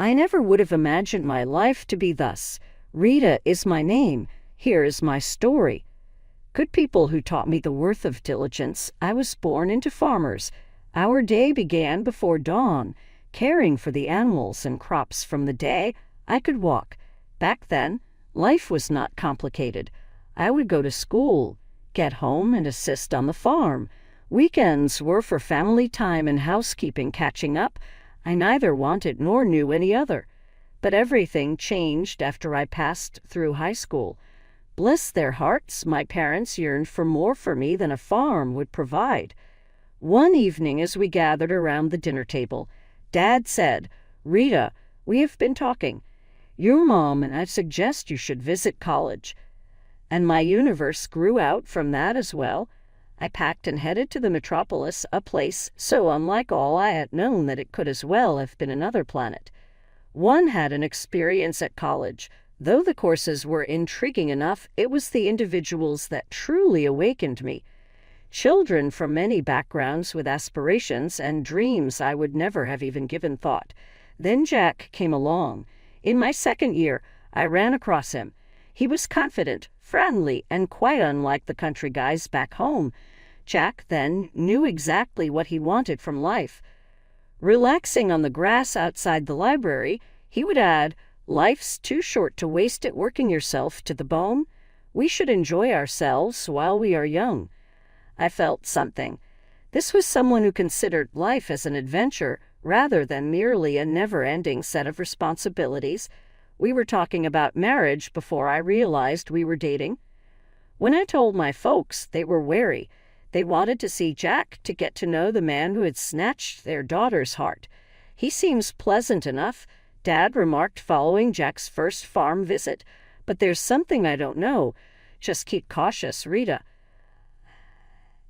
I never would have imagined my life to be thus. Rita is my name. Here is my story. Good people who taught me the worth of diligence. I was born into farmers. Our day began before dawn, caring for the animals and crops from the day I could walk. Back then, life was not complicated. I would go to school, get home, and assist on the farm. Weekends were for family time and housekeeping catching up. I neither wanted nor knew any other. But everything changed after I passed through high school. Bless their hearts, my parents yearned for more for me than a farm would provide. One evening as we gathered around the dinner table, Dad said, "Rita, we have been talking. Your mom and I suggest you should visit college." And my universe grew out from that as well. I packed and headed to the metropolis, a place so unlike all I had known that it could as well have been another planet. One had an experience at college. Though the courses were intriguing enough, it was the individuals that truly awakened me. Children from many backgrounds with aspirations and dreams I would never have even given thought. Then Jack came along. In my second year, I ran across him. He was confident, friendly, and quite unlike the country guys back home. Jack, then, knew exactly what he wanted from life. Relaxing on the grass outside the library, he would add, "Life's too short to waste it working yourself to the bone. We should enjoy ourselves while we are young." I felt something. This was someone who considered life as an adventure rather than merely a never-ending set of responsibilities. We were talking about marriage before I realized we were dating. When I told my folks, they were wary. They wanted to see Jack to get to know the man who had snatched their daughter's heart. "He seems pleasant enough," Dad remarked following Jack's first farm visit. "But there's something I don't know. Just keep cautious, Rita."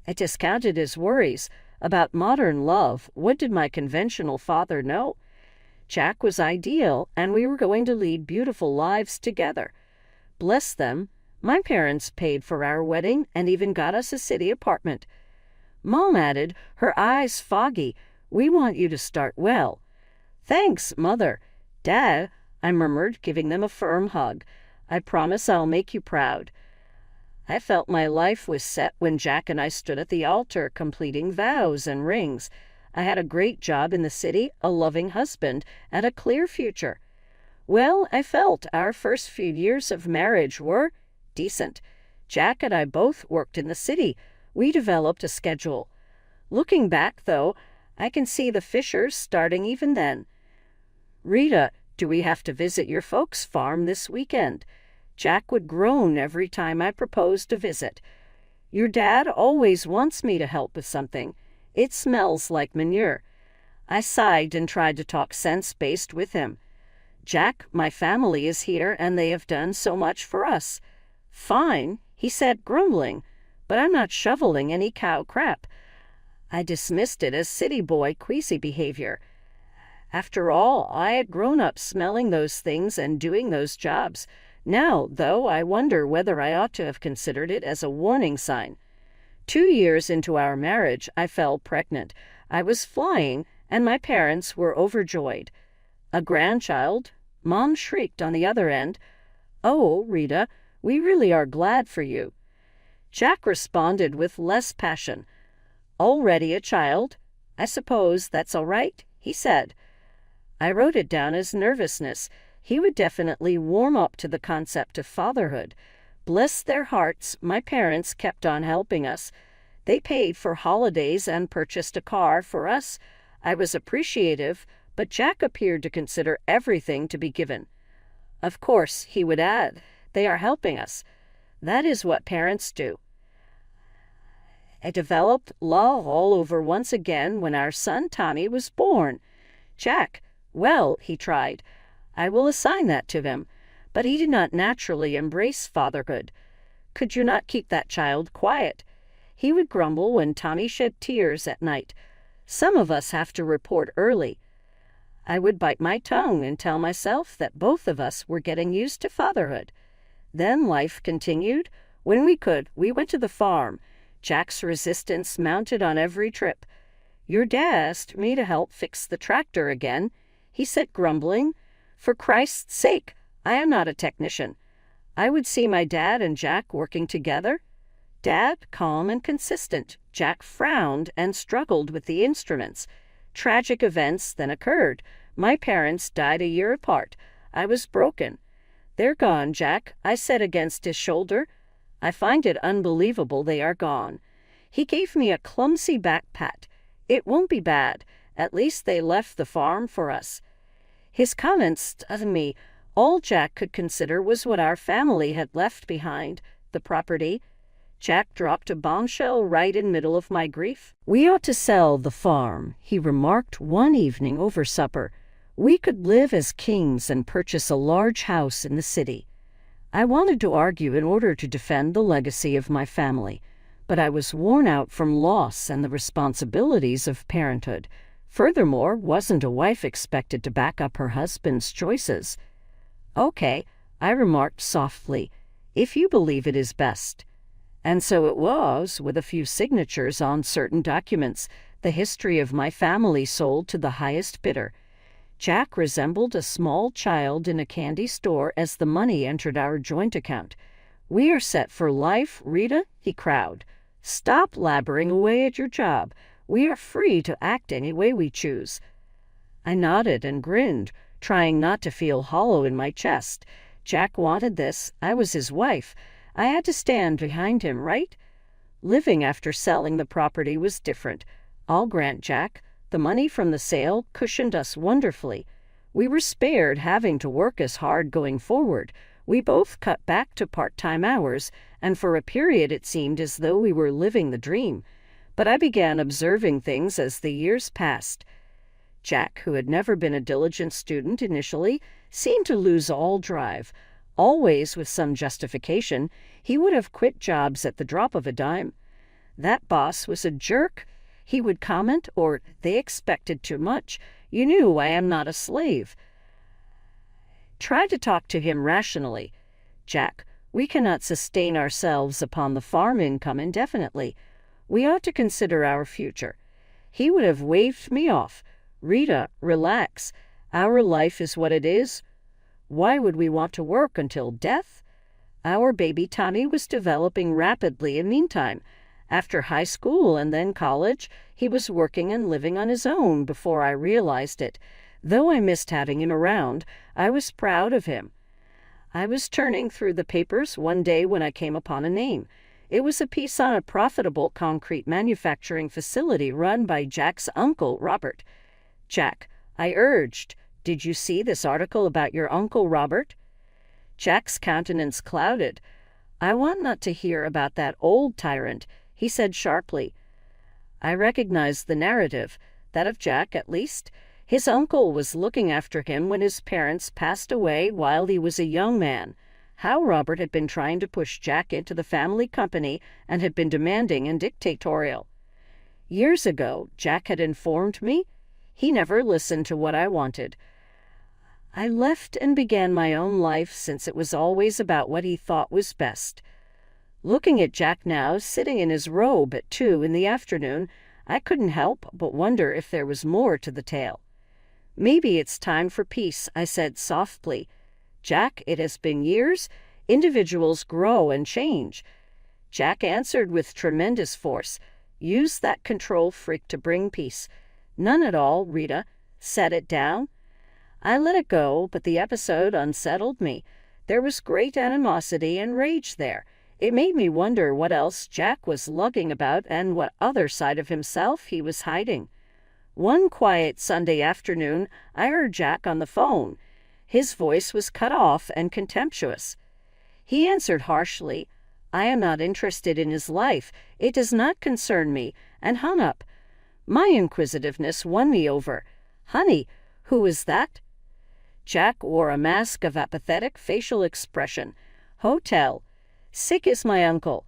I discounted his worries. About modern love, what did my conventional father know? Jack was ideal, and we were going to lead beautiful lives together. Bless them, my parents paid for our wedding and even got us a city apartment. Mom added, her eyes foggy, "We want you to start well." "Thanks, Mother." "Dad," I murmured, giving them a firm hug, "I promise I'll make you proud." I felt my life was set when Jack and I stood at the altar completing vows and rings. I had a great job in the city, a loving husband, and a clear future. Well, I felt our first few years of marriage were decent. Jack and I both worked in the city. We developed a schedule. Looking back, though, I can see the fissures starting even then. "Rita, do we have to visit your folks' farm this weekend?" Jack would groan every time I proposed a visit. "Your dad always wants me to help with something. It smells like manure." I sighed and tried to talk sense-based with him. "Jack, my family is here and they have done so much for us." "Fine," he said, grumbling, "but I'm not shoveling any cow crap." I dismissed it as city boy queasy behavior. After all, I had grown up smelling those things and doing those jobs. Now, though, I wonder whether I ought to have considered it as a warning sign. 2 years into our marriage, I fell pregnant. I was flying, and my parents were overjoyed. "A grandchild?" Mom shrieked on the other end. "Oh, Rita, we really are glad for you." Jack responded with less passion. "Already a child? I suppose that's all right," he said. I wrote it down as nervousness. He would definitely warm up to the concept of fatherhood. Bless their hearts, my parents kept on helping us. They paid for holidays and purchased a car for us. I was appreciative, but Jack appeared to consider everything to be given. "Of course," he would add, "they are helping us. That is what parents do." I developed love all over once again when our son Tommy was born. "Jack, well," he tried, "I will assign that to him." But he did not naturally embrace fatherhood. "Could you not keep that child quiet?" He would grumble when Tommy shed tears at night. "Some of us have to report early." I would bite my tongue and tell myself that both of us were getting used to fatherhood. Then life continued. When we could, we went to the farm. Jack's resistance mounted on every trip. "Your dad asked me to help fix the tractor again." he said, grumbling. For Christ's sake, I am not a technician. I would see my dad and Jack working together. Dad, calm and consistent. Jack frowned and struggled with the instruments. Tragic events then occurred. My parents died a year apart. I was broken. They're gone, Jack, I said against his shoulder. I find it unbelievable they are gone. He gave me a clumsy back pat. It won't be bad. At least they left the farm for us. His comments stunned me. All Jack could consider was what our family had left behind, the property. Jack dropped a bombshell right in middle of my grief. We ought to sell the farm, he remarked one evening over supper. We could live as kings and purchase a large house in the city. I wanted to argue in order to defend the legacy of my family, but I was worn out from loss and the responsibilities of parenthood. Furthermore, wasn't a wife expected to back up her husband's choices? Okay, I remarked softly, if you believe it is best. And so it was, with a few signatures on certain documents, the history of my family sold to the highest bidder. Jack resembled a small child in a candy store as the money entered our joint account. We are set for life, Rita, he crowed. Stop laboring away at your job. We are free to act any way we choose. I nodded and grinned, trying not to feel hollow in my chest. Jack wanted this. I was his wife. I had to stand behind him, right? Living after selling the property was different. I'll grant Jack. The money from the sale cushioned us wonderfully. We were spared having to work as hard going forward. We both cut back to part-time hours, and for a period it seemed as though we were living the dream. But I began observing things as the years passed. Jack, who had never been a diligent student initially, seemed to lose all drive. Always with some justification, he would have quit jobs at the drop of a dime. That boss was a jerk, he would comment, or they expected too much. You knew I am not a slave. Try to talk to him rationally. Jack, we cannot sustain ourselves upon the farm income indefinitely. We ought to consider our future. He would have waved me off. Rita, relax. Our life is what it is. Why would we want to work until death? Our baby Tommy was developing rapidly in meantime. After high school and then college, he was working and living on his own before I realized it. Though I missed having him around, I was proud of him. I was turning through the papers one day when I came upon a name. It was a piece on a profitable concrete manufacturing facility run by Jack's uncle, Robert. Jack, I urged, did you see this article about your uncle, Robert? Jack's countenance clouded. I want not to hear about that old tyrant, he said sharply. I recognized the narrative, that of Jack at least. His uncle was looking after him when his parents passed away while he was a young man. How Robert had been trying to push Jack into the family company and had been demanding and dictatorial. Years ago, Jack had informed me. He never listened to what I wanted. I left and began my own life since it was always about what he thought was best. Looking at Jack now, sitting in his robe at 2 in the afternoon, I couldn't help but wonder if there was more to the tale. Maybe it's time for peace, I said softly. Jack, it has been years. Individuals grow and change. Jack answered with tremendous force. Use that control freak to bring peace. None at all, Rita. Set it down. I let it go, but the episode unsettled me. There was great animosity and rage there. It made me wonder what else Jack was lugging about and what other side of himself he was hiding. One quiet Sunday afternoon, I heard Jack on the phone. His voice was cut off and contemptuous. He answered harshly, I am not interested in his life. It does not concern me, and hung up. My inquisitiveness won me over. Honey, who is that? Jack wore a mask of apathetic facial expression. Hotel. Sick is my uncle.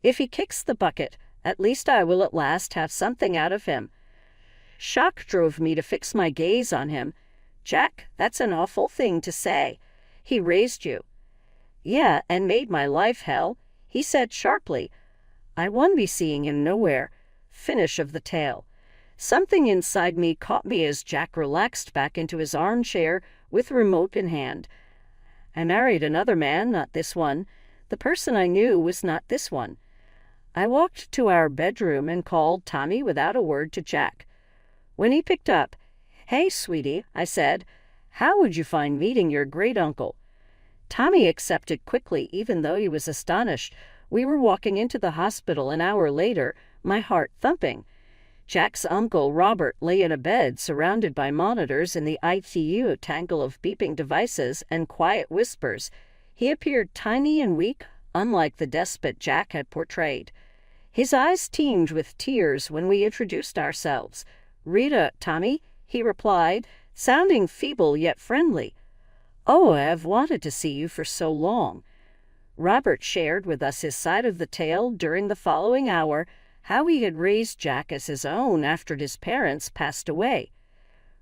If he kicks the bucket, at least I will at last have something out of him. Shock drove me to fix my gaze on him. Jack, that's an awful thing to say. He raised you. Yeah, and made my life hell, he said sharply. I won't be seeing him nowhere. Finish of the tale. Something inside me caught me as Jack relaxed back into his armchair with remote in hand. I married another man, not this one. The person I knew was not this one. I walked to our bedroom and called Tommy without a word to Jack. When he picked up, "Hey, sweetie," I said, "how would you find meeting your great-uncle?" Tommy accepted quickly, even though he was astonished. We were walking into the hospital an hour later, my heart thumping. Jack's uncle, Robert, lay in a bed surrounded by monitors in the ICU, a tangle of beeping devices and quiet whispers. He appeared tiny and weak, unlike the despot Jack had portrayed. His eyes teemed with tears when we introduced ourselves. "Rita, Tommy," he replied, sounding feeble yet friendly. "Oh, I have wanted to see you for so long." Robert shared with us his side of the tale during the following hour, how he had raised Jack as his own after his parents passed away.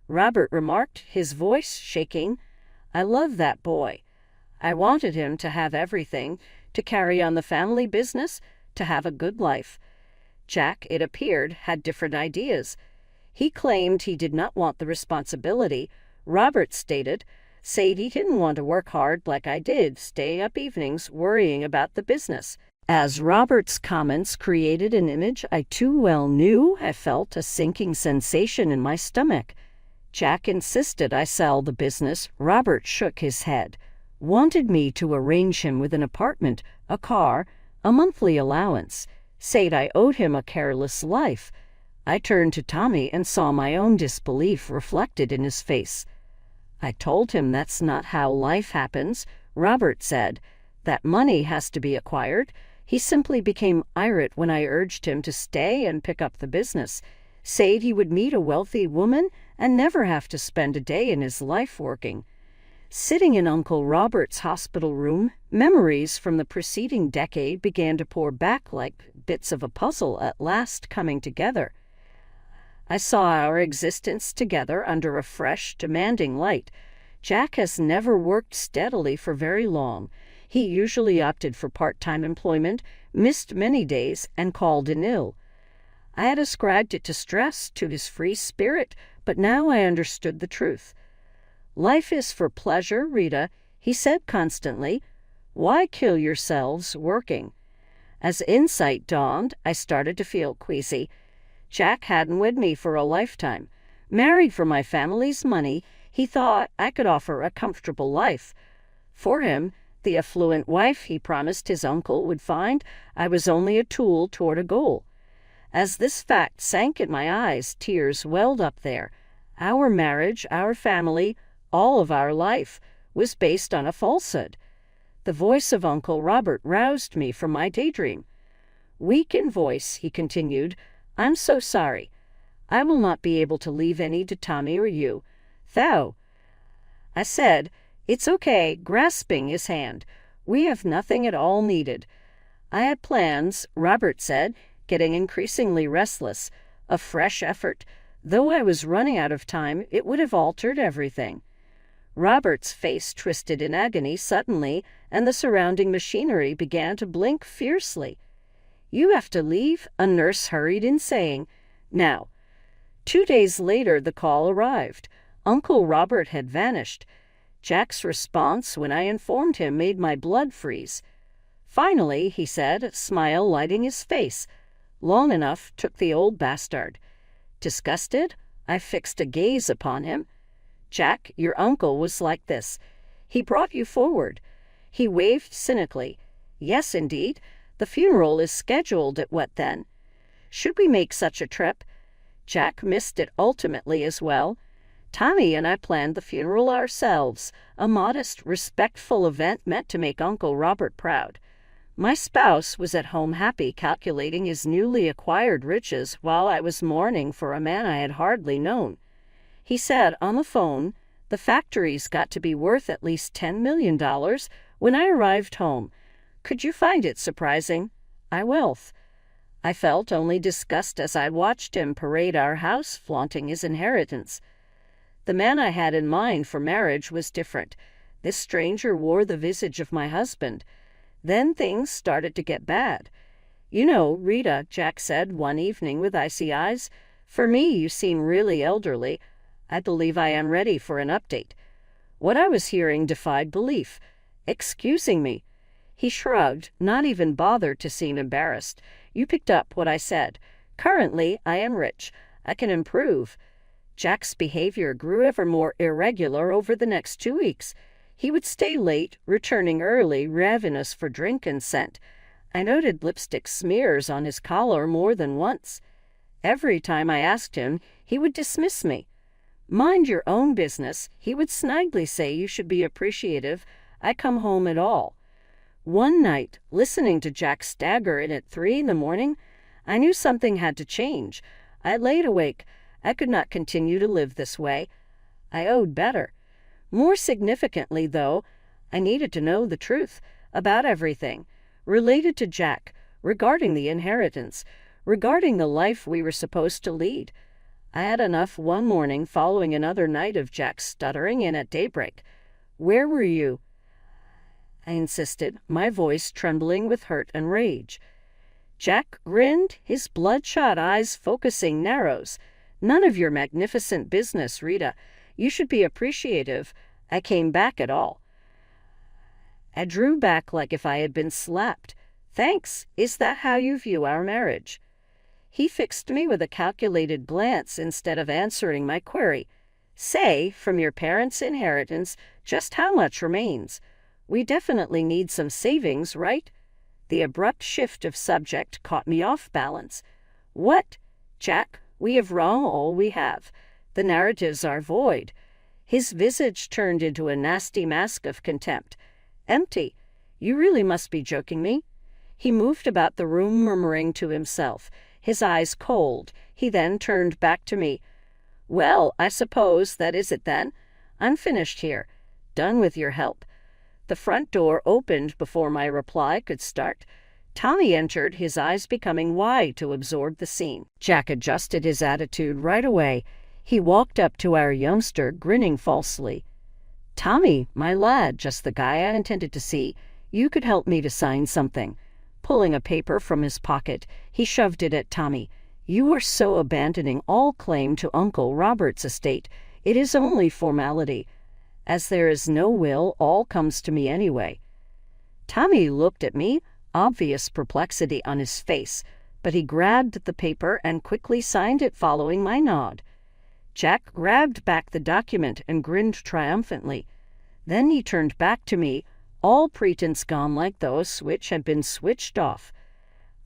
Robert remarked, his voice shaking, "I love that boy. I wanted him to have everything, to carry on the family business, to have a good life." Jack, it appeared, had different ideas. He claimed he did not want the responsibility. Robert said he didn't want to work hard like I did, stay up evenings worrying about the business. As Robert's comments created an image I too well knew, I felt a sinking sensation in my stomach. Jack insisted I sell the business. Robert shook his head, wanted me to arrange him with an apartment, a car, a monthly allowance, said I owed him a careless life. I turned to Tommy and saw my own disbelief reflected in his face. I told him that's not how life happens. Robert said that money has to be acquired. He simply became irate when I urged him to stay and pick up the business, said he would meet a wealthy woman and never have to spend a day in his life working. Sitting in Uncle Robert's hospital room, memories from the preceding decade began to pour back like bits of a puzzle at last coming together. I saw our existence together under a fresh, demanding light. Jack has never worked steadily for very long. He usually opted for part-time employment, missed many days, and called in ill. I had ascribed it to stress, to his free spirit, but now I understood the truth. "Life is for pleasure, Rita," he said constantly. "Why kill yourselves working?" As insight dawned, I started to feel queasy. Jack hadn't wed me for a lifetime. Married for my family's money, he thought I could offer a comfortable life. For him, the affluent wife he promised his uncle would find, I was only a tool toward a goal. As this fact sank in my eyes, tears welled up there. Our marriage, our family, all of our life was based on a falsehood. The voice of Uncle Robert roused me from my daydream. Weak in voice, he continued, "I'm so sorry. I will not be able to leave any to Tommy or you. Thou." I said, "It's okay," grasping his hand. "We have nothing at all needed." I had plans, Robert said, getting increasingly restless. A fresh effort. Though I was running out of time, it would have altered everything. Robert's face twisted in agony suddenly, and the surrounding machinery began to blink fiercely. "You have to leave," a nurse hurried in, saying. Now, 2 days later the call arrived. Uncle Robert had vanished. Jack's response when I informed him made my blood freeze. "Finally," he said, a smile lighting his face. "Long enough," took the old bastard. Disgusted, I fixed a gaze upon him. "Jack, your uncle was like this. He brought you forward." He waved cynically. "Yes, indeed. The funeral is scheduled at what then? Should we make such a trip?" Jack missed it ultimately as well. Tommy and I planned the funeral ourselves, a modest, respectful event meant to make Uncle Robert proud. My spouse was at home happy, calculating his newly acquired riches while I was mourning for a man I had hardly known. He said on the phone, "The factory's got to be worth at least $10 million when I arrived home. Could you find it surprising? I wealth." I felt only disgust as I watched him parade our house, flaunting his inheritance. The man I had in mind for marriage was different. This stranger wore the visage of my husband. Then things started to get bad. "You know, Rita," Jack said one evening with icy eyes, For me, you seem really elderly. I believe I am ready for an update. What I was hearing defied belief. Excusing me. He shrugged, not even bothered to seem embarrassed. You picked up what I said. Currently, I am rich. I can improve. Jack's behavior grew ever more irregular over the next 2 weeks. He would stay late, returning early, ravenous for drink and scent. I noted lipstick smears on his collar more than once. Every time I asked him, he would dismiss me. Mind your own business, he would snidely say you should be appreciative. I come home at all. One night, listening to Jack stagger in at 3 a.m, I knew something had to change. I laid awake. I could not continue to live this way. I owed better. More significantly, though, I needed to know the truth about everything, related to Jack, regarding the inheritance, regarding the life we were supposed to lead. I had enough one morning following another night of Jack stuttering in at daybreak. Where were you? I insisted, my voice trembling with hurt and rage. Jack grinned, his bloodshot eyes focusing narrows. None of your magnificent business, Rita. You should be appreciative. I came back at all. I drew back like if I had been slapped. Thanks. Is that how you view our marriage? He fixed me with a calculated glance instead of answering my query. Say, from your parents' inheritance, just how much remains? We definitely need some savings, right? The abrupt shift of subject caught me off balance. What? Jack, we have wrung all we have. The narratives are void. His visage turned into a nasty mask of contempt. Empty. You really must be joking me. He moved about the room murmuring to himself, his eyes cold. He then turned back to me. Well, I suppose that is it then. I'm finished here. Done with your help. The front door opened before my reply could start. Tommy entered, his eyes becoming wide to absorb the scene. Jack adjusted his attitude right away. He walked up to our youngster, grinning falsely. Tommy, my lad, just the guy I intended to see. You could help me to sign something. Pulling a paper from his pocket, he shoved it at Tommy. You are so abandoning all claim to Uncle Robert's estate. It is only formality. As there is no will, all comes to me anyway. Tommy looked at me, obvious perplexity on his face, but he grabbed the paper and quickly signed it following my nod. Jack grabbed back the document and grinned triumphantly. Then he turned back to me, all pretense gone like though a switch had been switched off.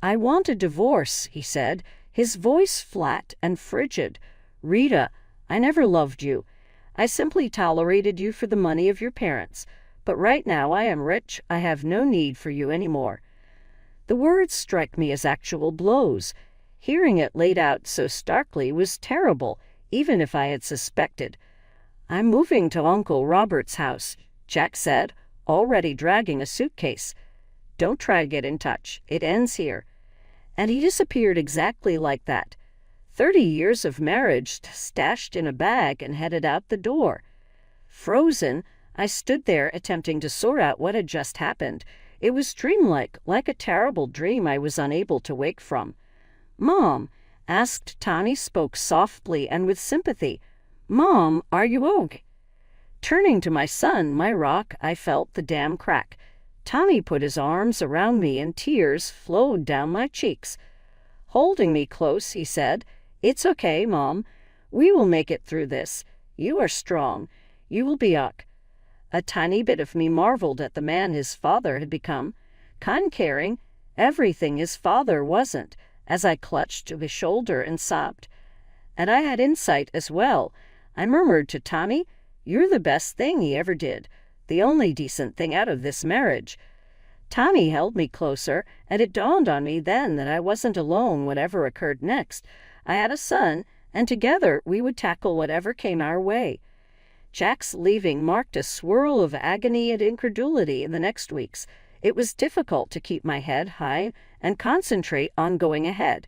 I want a divorce, he said, his voice flat and frigid. Rita, I never loved you. I simply tolerated you for the money of your parents. But right now I am rich. I have no need for you anymore. The words strike me as actual blows. Hearing it laid out so starkly was terrible, even if I had suspected. I'm moving to Uncle Robert's house, Jack said, already dragging a suitcase. Don't try to get in touch. It ends here. And he disappeared exactly like that. 30 years of marriage stashed in a bag and headed out the door. Frozen, I stood there attempting to sort out what had just happened. It was dreamlike, like a terrible dream I was unable to wake from. Mom, asked Tommy, spoke softly and with sympathy. Mom, are you okay? Turning to my son, my rock, I felt the dam crack. Tommy put his arms around me and tears flowed down my cheeks. Holding me close, he said, It's okay, Mom. We will make it through this. You are strong. You will be ok. A tiny bit of me marveled at the man his father had become. Kind, caring, everything his father wasn't, as I clutched to his shoulder and sobbed. And I had insight as well. I murmured to Tommy, You're the best thing he ever did, the only decent thing out of this marriage. Tommy held me closer, and it dawned on me then that I wasn't alone whatever occurred next. I had a son, and together we would tackle whatever came our way. Jack's leaving marked a swirl of agony and incredulity in the next weeks. It was difficult to keep my head high and concentrate on going ahead,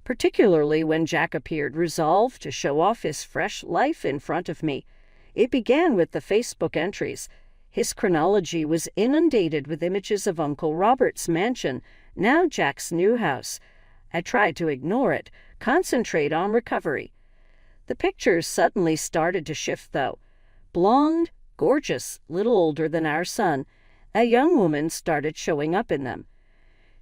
particularly when Jack appeared resolved to show off his fresh life in front of me. It began with the Facebook entries. His chronology was inundated with images of Uncle Robert's mansion, now Jack's new house. I tried to ignore it, Concentrate on recovery. The pictures suddenly started to shift, though. Blonde, gorgeous, little older than our son, a young woman started showing up in them.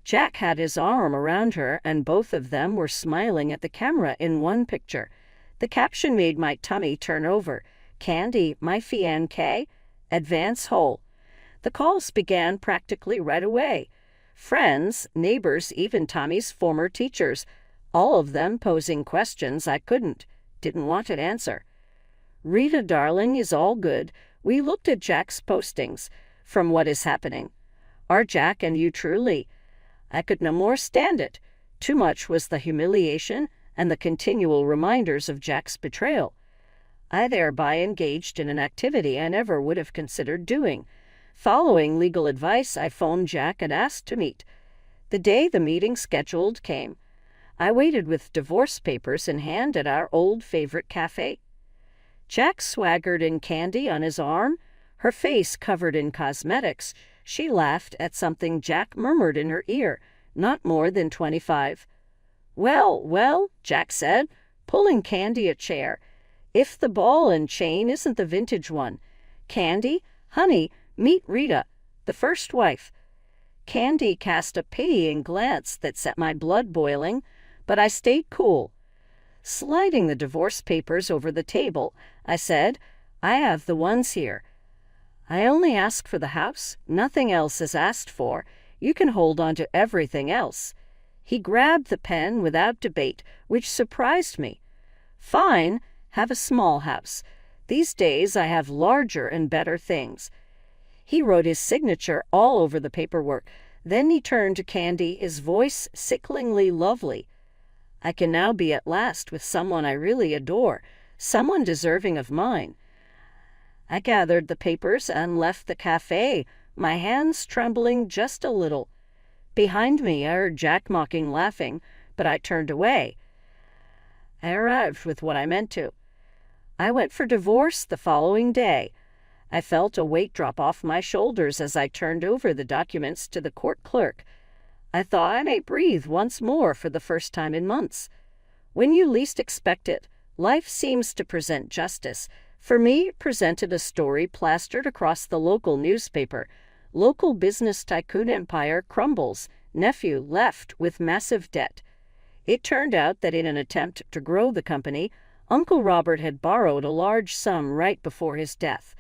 Jack had his arm around her, and both of them were smiling at the camera in one picture. The caption made my tummy turn over. Candy, my fiancé, advance whole. The calls began practically right away. Friends, neighbors, even Tommy's former teachers, all of them posing questions I didn't want to answer. Rita, darling, is all good. We looked at Jack's postings. From what is happening? Are Jack and you truly? I could no more stand it. Too much was the humiliation and the continual reminders of Jack's betrayal. I thereby engaged in an activity I never would have considered doing. Following legal advice, I phoned Jack and asked to meet. The day the meeting scheduled came. I waited with divorce papers in hand at our old favorite cafe. Jack swaggered in, Candy on his arm, her face covered in cosmetics. She laughed at something Jack murmured in her ear, not more than 25. Well, Jack said, pulling Candy a chair. If the ball and chain isn't the vintage one. Candy, honey, meet Rita, the first wife. Candy cast a pitying glance that set my blood boiling, but I stayed cool. Sliding the divorce papers over the table, I said, I have the ones here. I only ask for the house. Nothing else is asked for. You can hold on to everything else. He grabbed the pen without debate, which surprised me. Fine, have a small house. These days I have larger and better things. He wrote his signature all over the paperwork. Then he turned to Candy, his voice sickeningly lovely. I can now be at last with someone I really adore, someone deserving of mine. I gathered the papers and left the cafe, my hands trembling just a little. Behind me I heard Jack mocking, laughing, but I turned away. I arrived with what I meant to. I went for divorce the following day. I felt a weight drop off my shoulders as I turned over the documents to the court clerk. I thought I may breathe once more for the first time in months. When you least expect it, life seems to present justice. For me, it presented a story plastered across the local newspaper. Local business tycoon empire crumbles. Nephew left with massive debt. It turned out that in an attempt to grow the company, Uncle Robert had borrowed a large sum right before his death.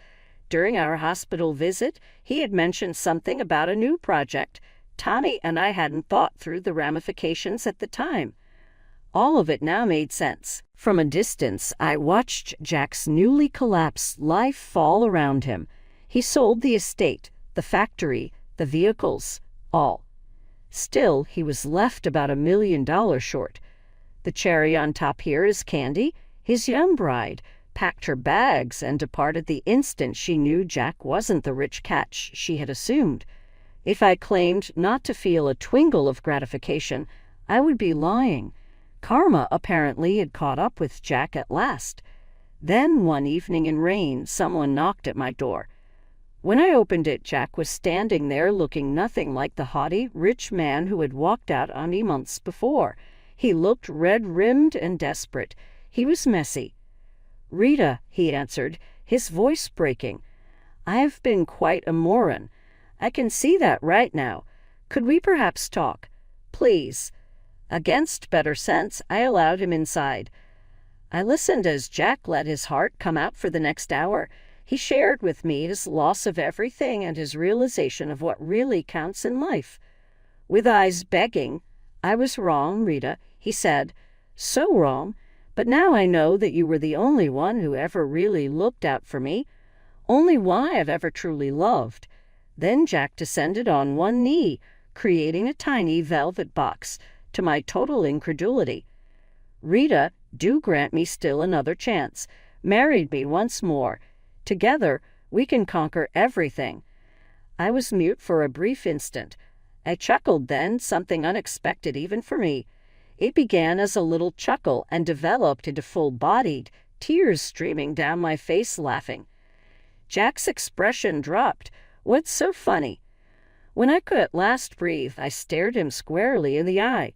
During our hospital visit, he had mentioned something about a new project. Tommy and I hadn't thought through the ramifications at the time. All of it now made sense. From a distance, I watched Jack's newly collapsed life fall around him. He sold the estate, the factory, the vehicles, all. Still, he was left about $1 million short. The cherry on top here is Candy, his young bride, packed her bags and departed the instant she knew Jack wasn't the rich catch she had assumed. If I claimed not to feel a twingle of gratification, I would be lying. Karma apparently had caught up with Jack at last. Then one evening in rain, someone knocked at my door. When I opened it, Jack was standing there looking nothing like the haughty, rich man who had walked out on me months before. He looked red-rimmed and desperate. He was messy. Rita, he answered, his voice breaking. I have been quite a moron. I can see that right now. Could we perhaps talk? Please. Against better sense, I allowed him inside. I listened as Jack let his heart come out for the next hour. He shared with me his loss of everything and his realization of what really counts in life. With eyes begging, I was wrong, Rita, he said. So wrong. But now I know that you were the only one who ever really looked out for me, only one I have ever truly loved. Then Jack descended on one knee, creating a tiny velvet box, to my total incredulity. Rita, do grant me still another chance. Marry me once more. Together, we can conquer everything. I was mute for a brief instant. I chuckled then, something unexpected even for me. It began as a little chuckle and developed into full-bodied, tears streaming down my face, laughing. Jack's expression dropped. What's so funny? When I could at last breathe, I stared him squarely in the eye.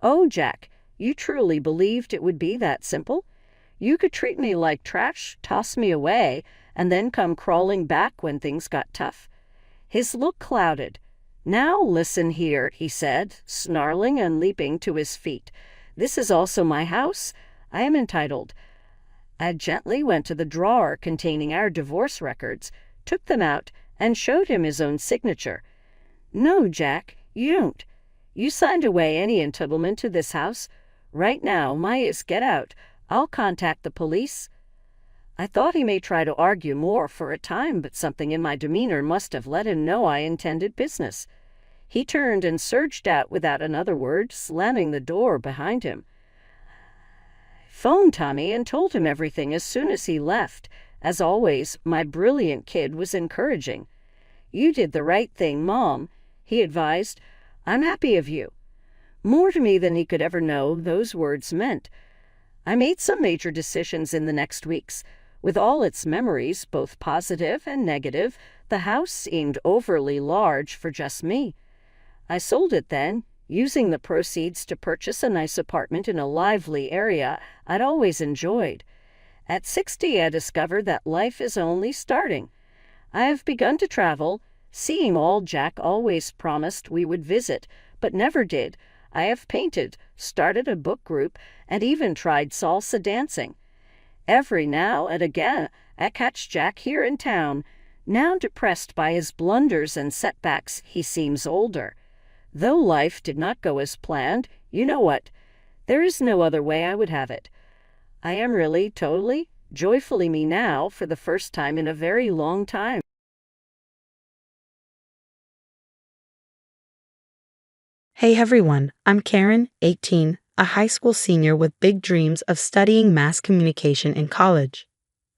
Oh, Jack, You truly believed it would be that simple? You could treat me like trash, toss me away, and then come crawling back when things got tough? His look clouded. Now listen here, he said, snarling and leaping to his feet. This is also my house. I am entitled. I gently went to the drawer containing our divorce records, took them out, and showed him his own signature. No, Jack, you don't. You signed away any entitlement to this house. Right now, my is get out. I'll contact the police. I thought he may try to argue more for a time, but something in my demeanor must have let him know I intended business. He turned and surged out without another word, slamming the door behind him. Phoned Tommy and told him everything as soon as he left. As always, my brilliant kid was encouraging. You did the right thing, Mom, he advised. I'm happy of you. More to me than he could ever know those words meant. I made some major decisions in the next weeks. With all its memories, both positive and negative, the house seemed overly large for just me. I sold it then, using the proceeds to purchase a nice apartment in a lively area I'd always enjoyed. At 60, I discovered that life is only starting. I have begun to travel, seeing all Jack always promised we would visit, but never did. I have painted, started a book group, and even tried salsa dancing. Every now and again, I catch Jack here in town. Now depressed by his blunders and setbacks, he seems older. Though life did not go as planned, you know what? There is no other way I would have it. I am really, totally, joyfully me now for the first time in a very long time. Hey everyone, I'm Karen, 18, a high school senior with big dreams of studying mass communication in college.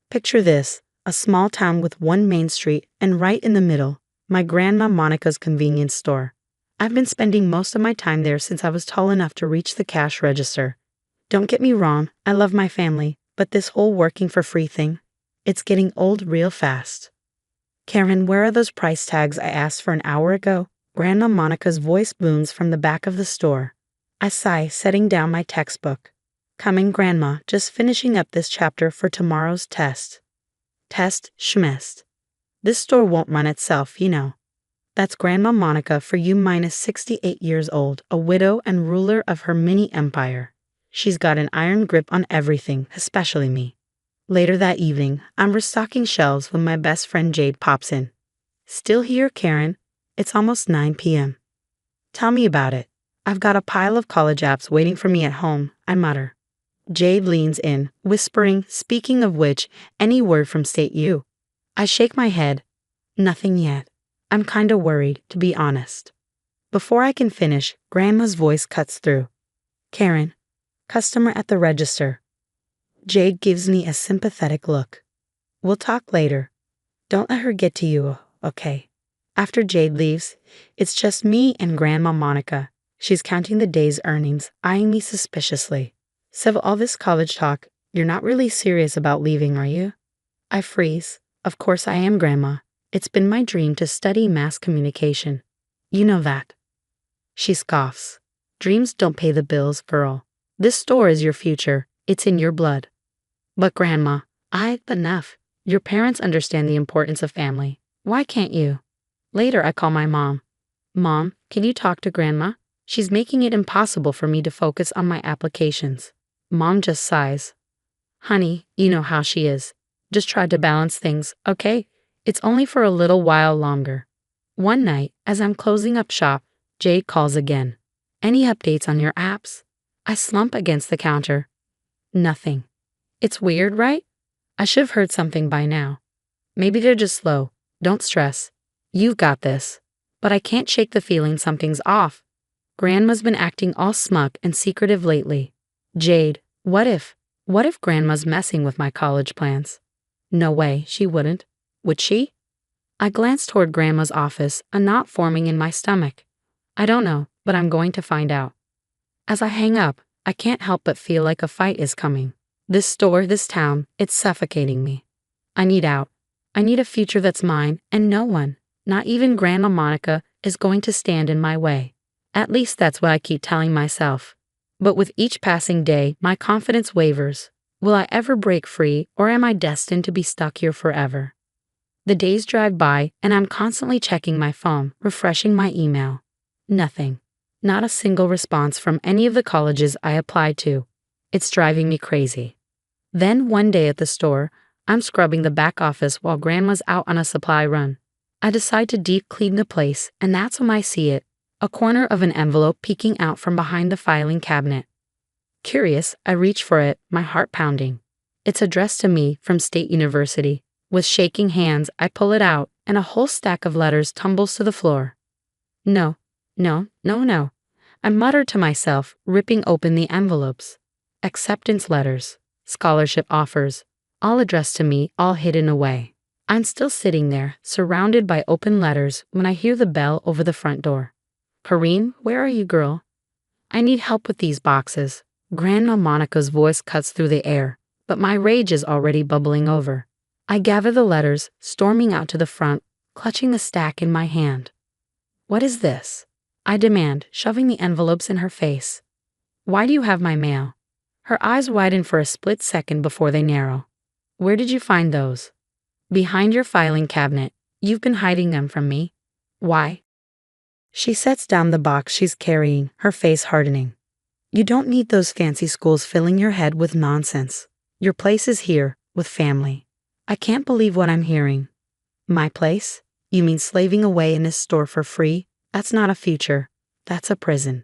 Picture this, a small town with one main street and right in the middle, my Grandma Monica's convenience store. I've been spending most of my time there since I was tall enough to reach the cash register. Don't get me wrong, I love my family, but this whole working for free thing, it's getting old real fast. Karen, where are those price tags I asked for an hour ago? Grandma Monica's voice booms from the back of the store. I sigh, setting down my textbook. Coming, Grandma, just finishing up this chapter for tomorrow's test. Test schmest. This store won't run itself, you know. That's Grandma Monica for you, minus 68 years old, a widow and ruler of her mini empire. She's got an iron grip on everything, especially me. Later that evening, I'm restocking shelves when my best friend Jade pops in. Still here, Karen? It's almost 9 p.m. Tell me about it. I've got a pile of college apps waiting for me at home, I mutter. Jade leans in, whispering, speaking of which, any word from State U? I shake my head. Nothing yet. I'm kinda worried, to be honest. Before I can finish, Grandma's voice cuts through. Karen, customer at the register. Jade gives me a sympathetic look. We'll talk later. Don't let her get to you, okay? After Jade leaves, it's just me and Grandma Monica. She's counting the day's earnings, eyeing me suspiciously. So all this college talk, you're not really serious about leaving, are you? I freeze. Of course I am, Grandma. It's been my dream to study mass communication. You know that. She scoffs. Dreams don't pay the bills, girl. This store is your future. It's in your blood. But Grandma, enough. Your parents understand the importance of family. Why can't you? Later, I call my mom. Mom, can you talk to Grandma? She's making it impossible for me to focus on my applications. Mom just sighs. Honey, you know how she is. Just try to balance things, okay? It's only for a little while longer. One night, as I'm closing up shop, Jade calls again. Any updates on your apps? I slump against the counter. Nothing. It's weird, right? I should have heard something by now. Maybe they're just slow. Don't stress. You've got this. But I can't shake the feeling something's off. Grandma's been acting all smug and secretive lately. Jade, what if Grandma's messing with my college plans? No way, she wouldn't. Would she? I glance toward Grandma's office, a knot forming in my stomach. I don't know, but I'm going to find out. As I hang up, I can't help but feel like a fight is coming. This store, this town, it's suffocating me. I need out. I need a future that's mine, and no one, not even Grandma Monica, is going to stand in my way. At least that's what I keep telling myself. But with each passing day, my confidence wavers. Will I ever break free, or am I destined to be stuck here forever? The days drive by, and I'm constantly checking my phone, refreshing my email. Nothing. Not a single response from any of the colleges I applied to. It's driving me crazy. Then one day at the store, I'm scrubbing the back office while Grandma's out on a supply run. I decide to deep clean the place, and that's when I see it, a corner of an envelope peeking out from behind the filing cabinet. Curious, I reach for it, my heart pounding. It's addressed to me from State University. With shaking hands, I pull it out, and a whole stack of letters tumbles to the floor. No, no, no, no. I mutter to myself, ripping open the envelopes. Acceptance letters, scholarship offers, all addressed to me, all hidden away. I'm still sitting there, surrounded by open letters, when I hear the bell over the front door. Kareen, where are you, girl? I need help with these boxes. Grandma Monica's voice cuts through the air, but my rage is already bubbling over. I gather the letters, storming out to the front, clutching the stack in my hand. What is this? I demand, shoving the envelopes in her face. Why do you have my mail? Her eyes widen for a split second before they narrow. Where did you find those? Behind your filing cabinet. You've been hiding them from me. Why? She sets down the box she's carrying, her face hardening. You don't need those fancy schools filling your head with nonsense. Your place is here, with family. I can't believe what I'm hearing. My place? You mean slaving away in this store for free? That's not a future. That's a prison.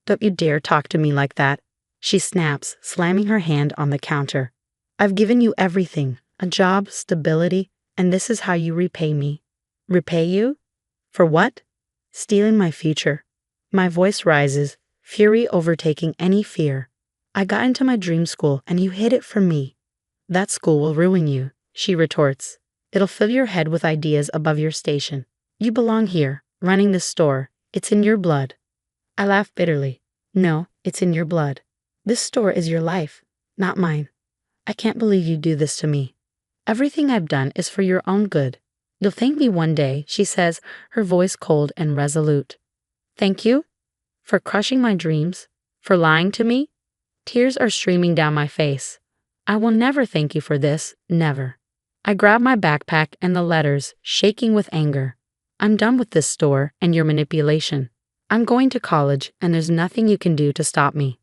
Don't you dare talk to me like that. She snaps, slamming her hand on the counter. I've given you everything, a job, stability, and this is how you repay me. Repay you? For what? Stealing my future. My voice rises, fury overtaking any fear. I got into my dream school and you hid it from me. That school will ruin you, she retorts. It'll fill your head with ideas above your station. You belong here, running this store. It's in your blood. I laugh bitterly. No, it's in your blood. This store is your life, not mine. I can't believe you do this to me. Everything I've done is for your own good. You'll thank me one day, she says, her voice cold and resolute. Thank you? For crushing my dreams? For lying to me? Tears are streaming down my face. I will never thank you for this, never. I grab my backpack and the letters, shaking with anger. I'm done with this store and your manipulation. I'm going to college and there's nothing you can do to stop me.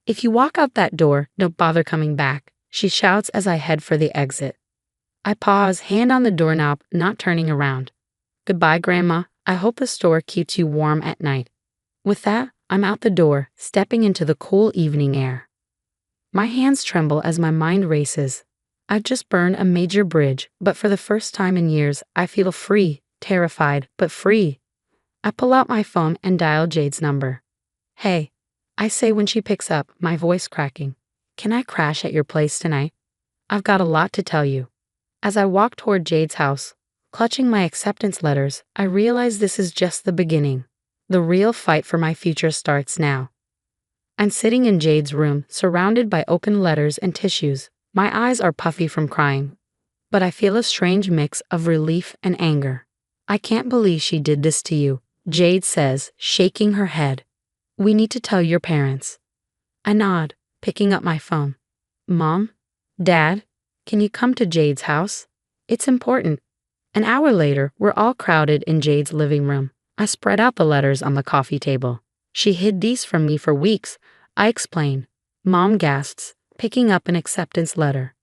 If you walk out that door, don't bother coming back, she shouts as I head for the exit. I pause, hand on the doorknob, not turning around. Goodbye, Grandma. I hope the store keeps you warm at night. With that, I'm out the door, stepping into the cool evening air. My hands tremble as my mind races. I've just burned a major bridge, but for the first time in years, I feel free, terrified, but free. I pull out my phone and dial Jade's number. Hey, I say when she picks up, my voice cracking. Can I crash at your place tonight? I've got a lot to tell you. As I walk toward Jade's house, clutching my acceptance letters, I realize this is just the beginning. The real fight for my future starts now. I'm sitting in Jade's room, surrounded by open letters and tissues. My eyes are puffy from crying, but I feel a strange mix of relief and anger. I can't believe she did this to you, Jade says, shaking her head. We need to tell your parents. I nod, picking up my phone. Mom? Dad? Can you come to Jade's house? It's important. An hour later, we're all crowded in Jade's living room. I spread out the letters on the coffee table. She hid these from me for weeks, I explain. Mom gasps, picking up an acceptance letter.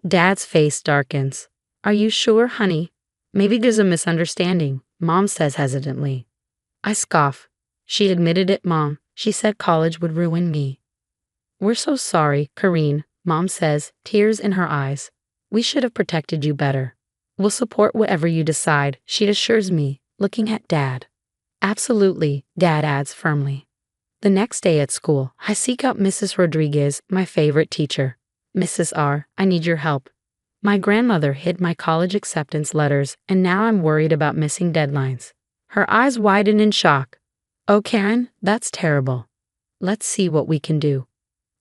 Dad's face darkens. Are you sure, honey? Maybe there's a misunderstanding, Mom says hesitantly. I scoff. She admitted it, Mom. She said college would ruin me. We're so sorry, Kareen, Mom says, tears in her eyes. We should have protected you better. We'll support whatever you decide, she assures me, looking at Dad. Absolutely, Dad adds firmly. The next day at school, I seek out Mrs. Rodriguez, my favorite teacher. Mrs. R., I need your help. My grandmother hid my college acceptance letters, and now I'm worried about missing deadlines. Her eyes widen in shock. Oh, Karen, that's terrible. Let's see what we can do.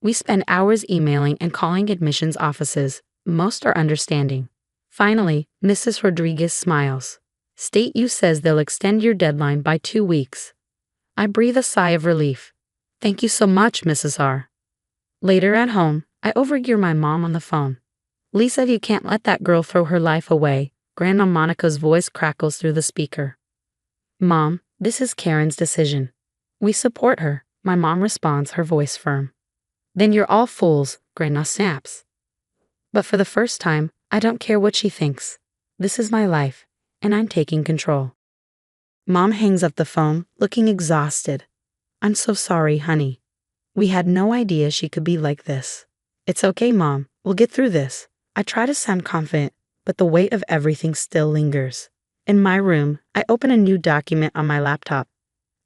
We spend hours emailing and calling admissions offices. Most are understanding. Finally, Mrs. Rodriguez smiles. State U says they'll extend your deadline by 2 weeks. I breathe a sigh of relief. Thank you so much, Mrs. R. Later at home, I overhear my mom on the phone. Lisa, you can't let that girl throw her life away. Grandma Monica's voice crackles through the speaker. Mom, this is Karen's decision. We support her, my mom responds, her voice firm. Then you're all fools, Grandma snaps. But for the first time, I don't care what she thinks. This is my life, and I'm taking control. Mom hangs up the phone, looking exhausted. I'm so sorry, honey. We had no idea she could be like this. It's okay, Mom. We'll get through this. I try to sound confident, but the weight of everything still lingers. In my room, I open a new document on my laptop.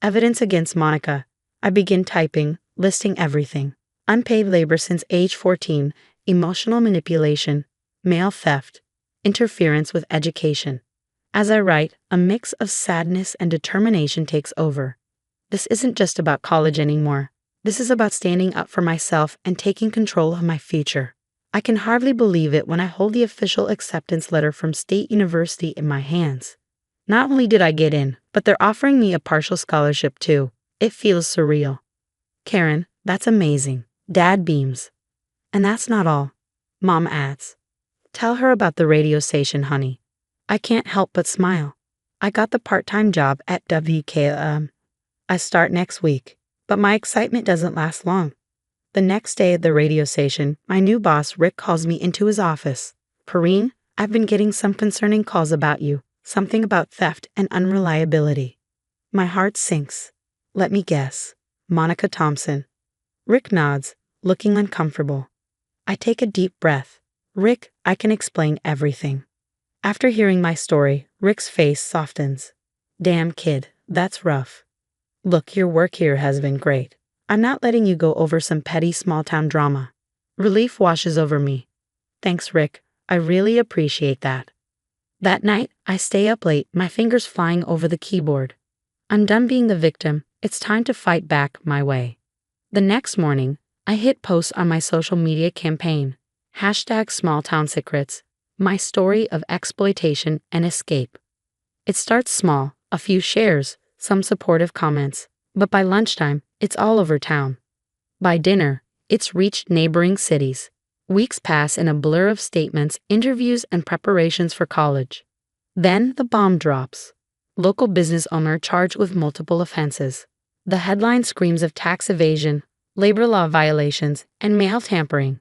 Evidence against Monica. I begin typing, listing everything. Unpaid labor since age 14, emotional manipulation, mail theft, interference with education. As I write, a mix of sadness and determination takes over. This isn't just about college anymore. This is about standing up for myself and taking control of my future. I can hardly believe it when I hold the official acceptance letter from State University in my hands. Not only did I get in, but they're offering me a partial scholarship too. It feels surreal. Karen, that's amazing. Dad beams. And that's not all. Mom adds. Tell her about the radio station, honey. I can't help but smile. I got the part-time job at WKLM. I start next week, but my excitement doesn't last long. The next day at the radio station, my new boss, Rick, calls me into his office. Kareen, I've been getting some concerning calls about you, something about theft and unreliability. My heart sinks. Let me guess. Monica Thompson. Rick nods, looking uncomfortable. I take a deep breath. Rick, I can explain everything. After hearing my story, Rick's face softens. Damn kid, that's rough. Look, your work here has been great. I'm not letting you go over some petty small-town drama. Relief washes over me. Thanks, Rick. I really appreciate that. That night, I stay up late, my fingers flying over the keyboard. I'm done being the victim. It's time to fight back my way. The next morning, I hit post on my social media campaign. #SmallTownSecrets. My story of exploitation and escape. It starts small, a few shares, some supportive comments. But by lunchtime, it's all over town. By dinner, it's reached neighboring cities. Weeks pass in a blur of statements, interviews, and preparations for college. Then the bomb drops. Local business owner charged with multiple offenses. The headline screams of tax evasion, labor law violations, and mail tampering.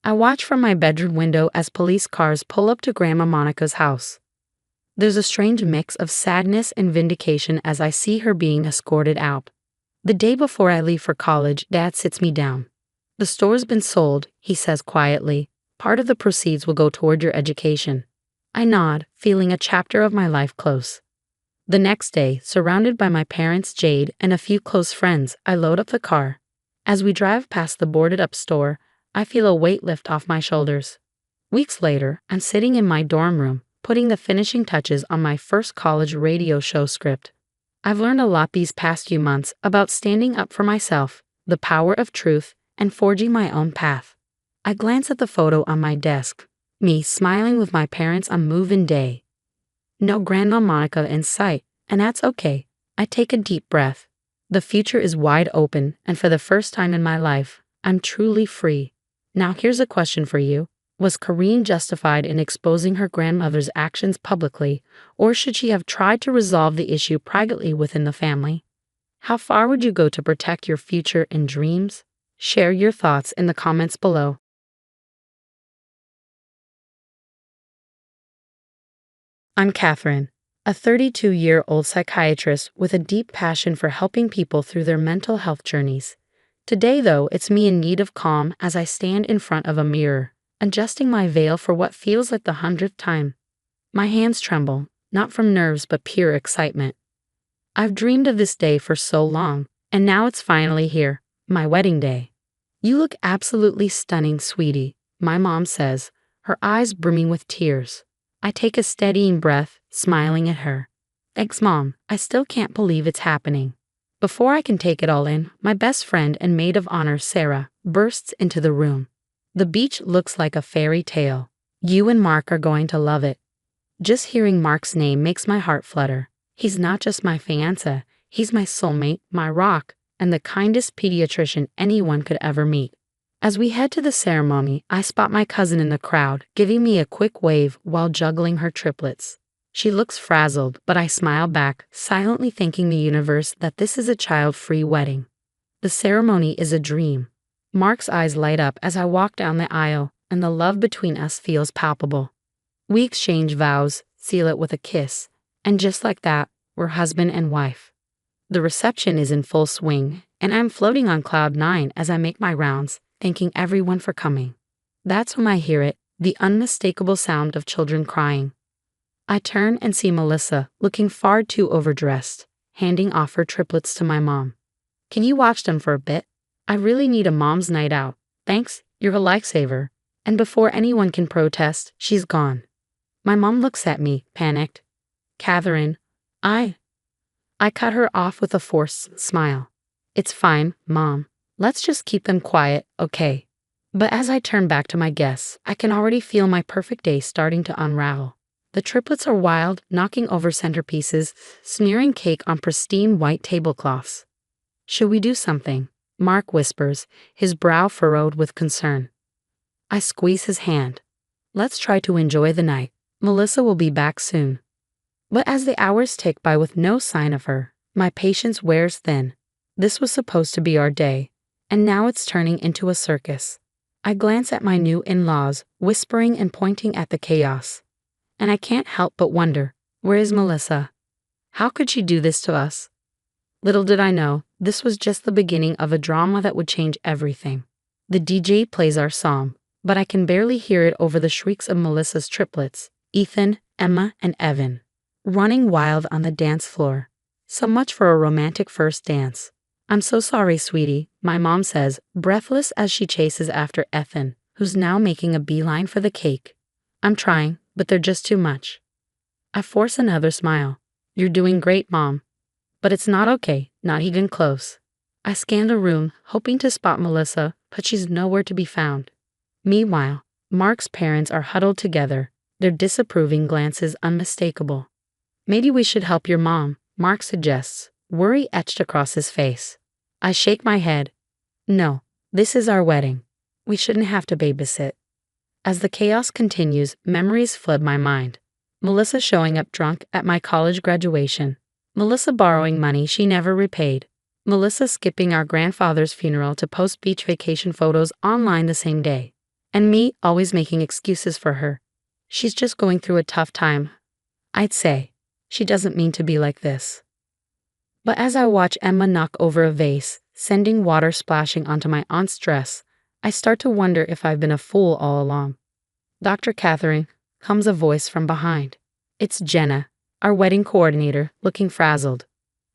I watch from my bedroom window as police cars pull up to Grandma Monica's house. There's a strange mix of sadness and vindication as I see her being escorted out. The day before I leave for college, Dad sits me down. The store's been sold, he says quietly. Part of the proceeds will go toward your education. I nod, feeling a chapter of my life close. The next day, surrounded by my parents, Jade, and a few close friends, I load up the car. As we drive past the boarded-up store, I feel a weight lift off my shoulders. Weeks later, I'm sitting in my dorm room, putting the finishing touches on my first college radio show script. I've learned a lot these past few months about standing up for myself, the power of truth, and forging my own path. I glance at the photo on my desk, me smiling with my parents on move-in day. No Grandma Monica in sight, and that's okay. I take a deep breath. The future is wide open, and for the first time in my life, I'm truly free. Now here's a question for you. Was Kareen justified in exposing her grandmother's actions publicly, or should she have tried to resolve the issue privately within the family? How far would you go to protect your future and dreams? Share your thoughts in the comments below. I'm Catherine, a 32-year-old psychiatrist with a deep passion for helping people through their mental health journeys. Today, though, it's me in need of calm as I stand in front of a mirror, adjusting my veil for what feels like the 100th time. My hands tremble, not from nerves but pure excitement. I've dreamed of this day for so long, and now it's finally here, my wedding day. You look absolutely stunning, sweetie, my mom says, her eyes brimming with tears. I take a steadying breath, smiling at her. Thanks, Mom. I still can't believe it's happening. Before I can take it all in, my best friend and maid of honor, Sarah, bursts into the room. The beach looks like a fairy tale. You and Mark are going to love it. Just hearing Mark's name makes my heart flutter. He's not just my fiancé, he's my soulmate, my rock, and the kindest pediatrician anyone could ever meet. As we head to the ceremony, I spot my cousin in the crowd, giving me a quick wave while juggling her triplets. She looks frazzled, but I smile back, silently thanking the universe that this is a child-free wedding. The ceremony is a dream. Mark's eyes light up as I walk down the aisle, and the love between us feels palpable. We exchange vows, seal it with a kiss, and just like that, we're husband and wife. The reception is in full swing, and I'm floating on cloud 9 as I make my rounds, thanking everyone for coming. That's when I hear it, the unmistakable sound of children crying. I turn and see Melissa, looking far too overdressed, handing off her triplets to my mom. "Can you watch them for a bit? I really need a mom's night out. Thanks, you're a lifesaver." And before anyone can protest, she's gone. My mom looks at me, panicked. "Catherine, I cut her off with a forced smile. "It's fine, Mom. Let's just keep them quiet, okay?" But as I turn back to my guests, I can already feel my perfect day starting to unravel. The triplets are wild, knocking over centerpieces, smearing cake on pristine white tablecloths. "Should we do something?" Mark whispers, his brow furrowed with concern. I squeeze his hand. "Let's try to enjoy the night. Melissa will be back soon." But as the hours tick by with no sign of her, my patience wears thin. This was supposed to be our day, and now it's turning into a circus. I glance at my new in-laws, whispering and pointing at the chaos. And I can't help but wonder, where is Melissa? How could she do this to us? Little did I know, this was just the beginning of a drama that would change everything. The DJ plays our song, but I can barely hear it over the shrieks of Melissa's triplets, Ethan, Emma, and Evan, running wild on the dance floor. So much for a romantic first dance. "I'm so sorry, sweetie," my mom says, breathless as she chases after Ethan, who's now making a beeline for the cake. "I'm trying, but they're just too much." I force another smile. "You're doing great, Mom." But it's not okay, not even close. I scan the room, hoping to spot Melissa, but she's nowhere to be found. Meanwhile, Mark's parents are huddled together, their disapproving glances unmistakable. "Maybe we should help your mom," Mark suggests, worry etched across his face. I shake my head. "No, this is our wedding. We shouldn't have to babysit." As the chaos continues, memories flood my mind. Melissa showing up drunk at my college graduation. Melissa borrowing money she never repaid. Melissa skipping our grandfather's funeral to post beach vacation photos online the same day. And me always making excuses for her. She's just going through a tough time. I'd say. She doesn't mean to be like this. But as I watch Emma knock over a vase, sending water splashing onto my aunt's dress, I start to wonder if I've been a fool all along. "Dr. Catherine," comes a voice from behind. It's Jenna, our wedding coordinator, looking frazzled.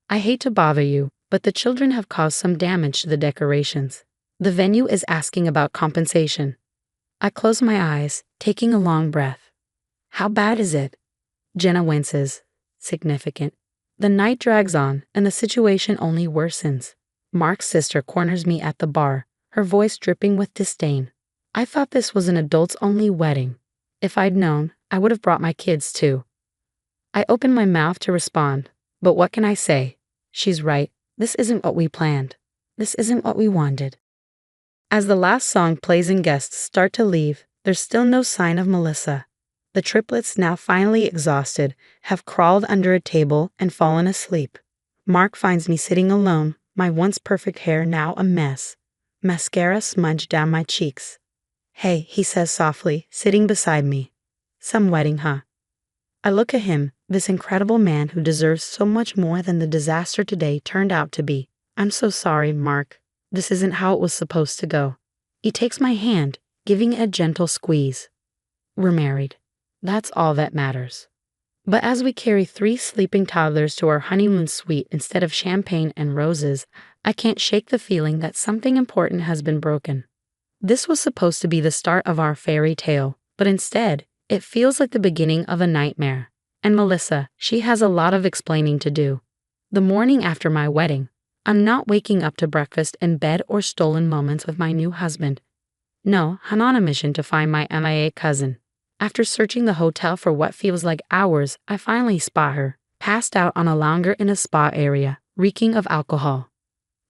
"I hate to bother you, but the children have caused some damage to the decorations. The venue is asking about compensation." I close my eyes, taking a long breath. "How bad is it?" Jenna winces. "Significant." The night drags on, and the situation only worsens. Mark's sister corners me at the bar, her voice dripping with disdain. "I thought this was an adults-only wedding. If I'd known, I would have brought my kids too." I open my mouth to respond, but what can I say? She's right. This isn't what we planned. This isn't what we wanted. As the last song plays and guests start to leave, there's still no sign of Melissa. The triplets, now finally exhausted, have crawled under a table and fallen asleep. Mark finds me sitting alone, my once perfect hair now a mess. Mascara smudged down my cheeks. "Hey," he says softly, sitting beside me. "Some wedding, huh?" I look at him, this incredible man who deserves so much more than the disaster today turned out to be. "I'm so sorry, Mark. This isn't how it was supposed to go." He takes my hand, giving it a gentle squeeze. "We're married. That's all that matters." But as we carry 3 sleeping toddlers to our honeymoon suite instead of champagne and roses, I can't shake the feeling that something important has been broken. This was supposed to be the start of our fairy tale, but instead, it feels like the beginning of a nightmare. And Melissa, she has a lot of explaining to do. The morning after my wedding, I'm not waking up to breakfast in bed or stolen moments with my new husband. No, I'm on a mission to find my MIA cousin. After searching the hotel for what feels like hours, I finally spot her, passed out on a lounger in a spa area, reeking of alcohol.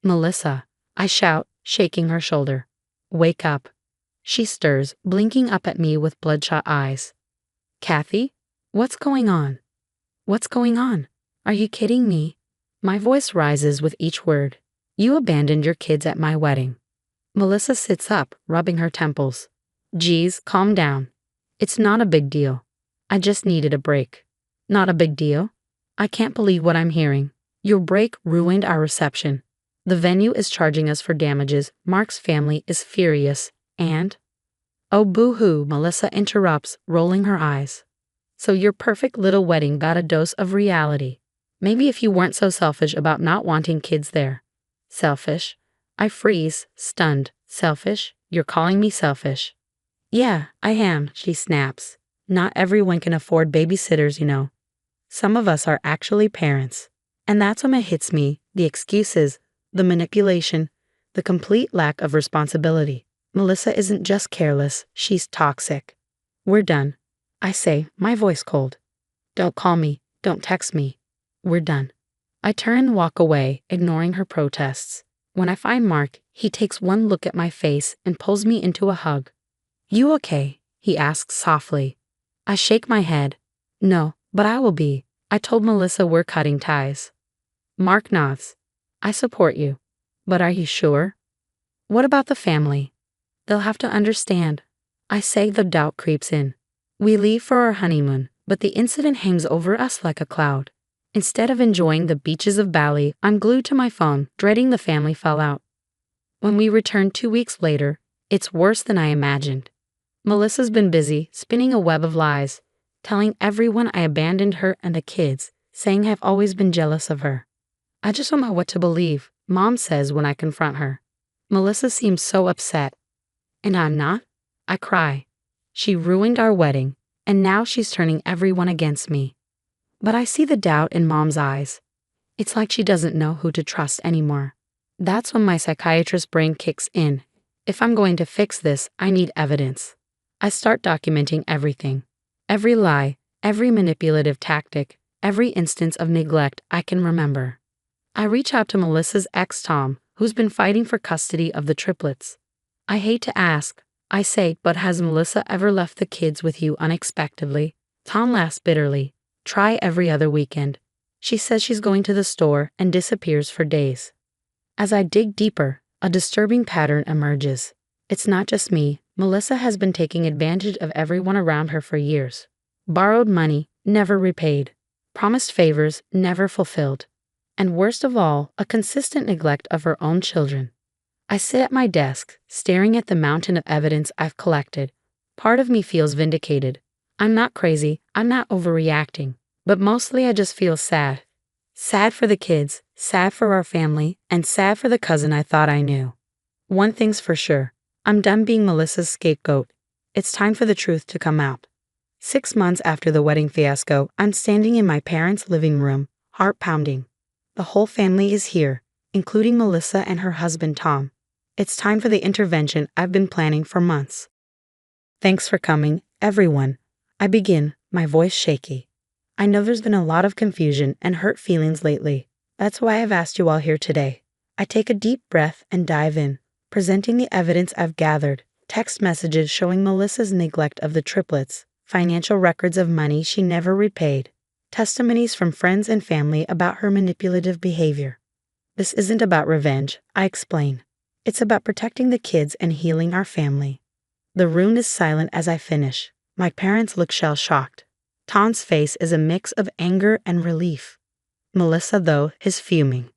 Melissa, I shout, shaking her shoulder. Wake up. She stirs, blinking up at me with bloodshot eyes. Kathy? What's going on? What's going on? Are you kidding me? My voice rises with each word. You abandoned your kids at my wedding. Melissa sits up, rubbing her temples. Geez, calm down. It's not a big deal. I just needed a break. Not a big deal? I can't believe what I'm hearing. Your break ruined our reception. The venue is charging us for damages, Mark's family is furious, and… Oh boo-hoo, Melissa interrupts, rolling her eyes. So your perfect little wedding got a dose of reality. Maybe if you weren't so selfish about not wanting kids there. Selfish? I freeze, stunned. Selfish? You're calling me selfish? Yeah, I am, she snaps. Not everyone can afford babysitters, you know. Some of us are actually parents. And that's when it hits me, the excuses, the manipulation, the complete lack of responsibility. Melissa isn't just careless, she's toxic. We're done. I say, my voice cold. Don't call me, don't text me. We're done. I turn and walk away, ignoring her protests. When I find Mark, he takes one look at my face and pulls me into a hug. You okay? He asks softly. I shake my head. No, but I will be. I told Melissa we're cutting ties. Mark nods. I support you. But are you sure? What about the family? They'll have to understand. I say, the doubt creeps in. We leave for our honeymoon, but the incident hangs over us like a cloud. Instead of enjoying the beaches of Bali, I'm glued to my phone, dreading the family fallout. When we return 2 weeks later, it's worse than I imagined. Melissa's been busy, spinning a web of lies, telling everyone I abandoned her and the kids, saying I've always been jealous of her. I just don't know what to believe, Mom says when I confront her. Melissa seems so upset. And I'm not? I cry. She ruined our wedding, and now she's turning everyone against me. But I see the doubt in Mom's eyes. It's like she doesn't know who to trust anymore. That's when my psychiatrist brain kicks in. If I'm going to fix this, I need evidence. I start documenting everything. Every lie, every manipulative tactic, every instance of neglect I can remember. I reach out to Melissa's ex Tom, who's been fighting for custody of the triplets. I hate to ask, I say, but has Melissa ever left the kids with you unexpectedly? Tom laughs bitterly. Try every other weekend. She says she's going to the store and disappears for days. As I dig deeper, a disturbing pattern emerges. It's not just me. Melissa has been taking advantage of everyone around her for years. Borrowed money, never repaid. Promised favors, never fulfilled. And worst of all, a consistent neglect of her own children. I sit at my desk, staring at the mountain of evidence I've collected. Part of me feels vindicated. I'm not crazy, I'm not overreacting, but mostly I just feel sad. Sad for the kids, sad for our family, and sad for the cousin I thought I knew. One thing's for sure, I'm done being Melissa's scapegoat. It's time for the truth to come out. 6 months after the wedding fiasco, I'm standing in my parents' living room, heart pounding. The whole family is here, including Melissa and her husband Tom. It's time for the intervention I've been planning for months. Thanks for coming, everyone. I begin, my voice shaky. I know there's been a lot of confusion and hurt feelings lately. That's why I've asked you all here today. I take a deep breath and dive in, presenting the evidence I've gathered, text messages showing Melissa's neglect of the triplets, financial records of money she never repaid, testimonies from friends and family about her manipulative behavior. This isn't about revenge, I explain. It's about protecting the kids and healing our family. The room is silent as I finish. My parents look shell-shocked. Tom's face is a mix of anger and relief. Melissa, though, is fuming.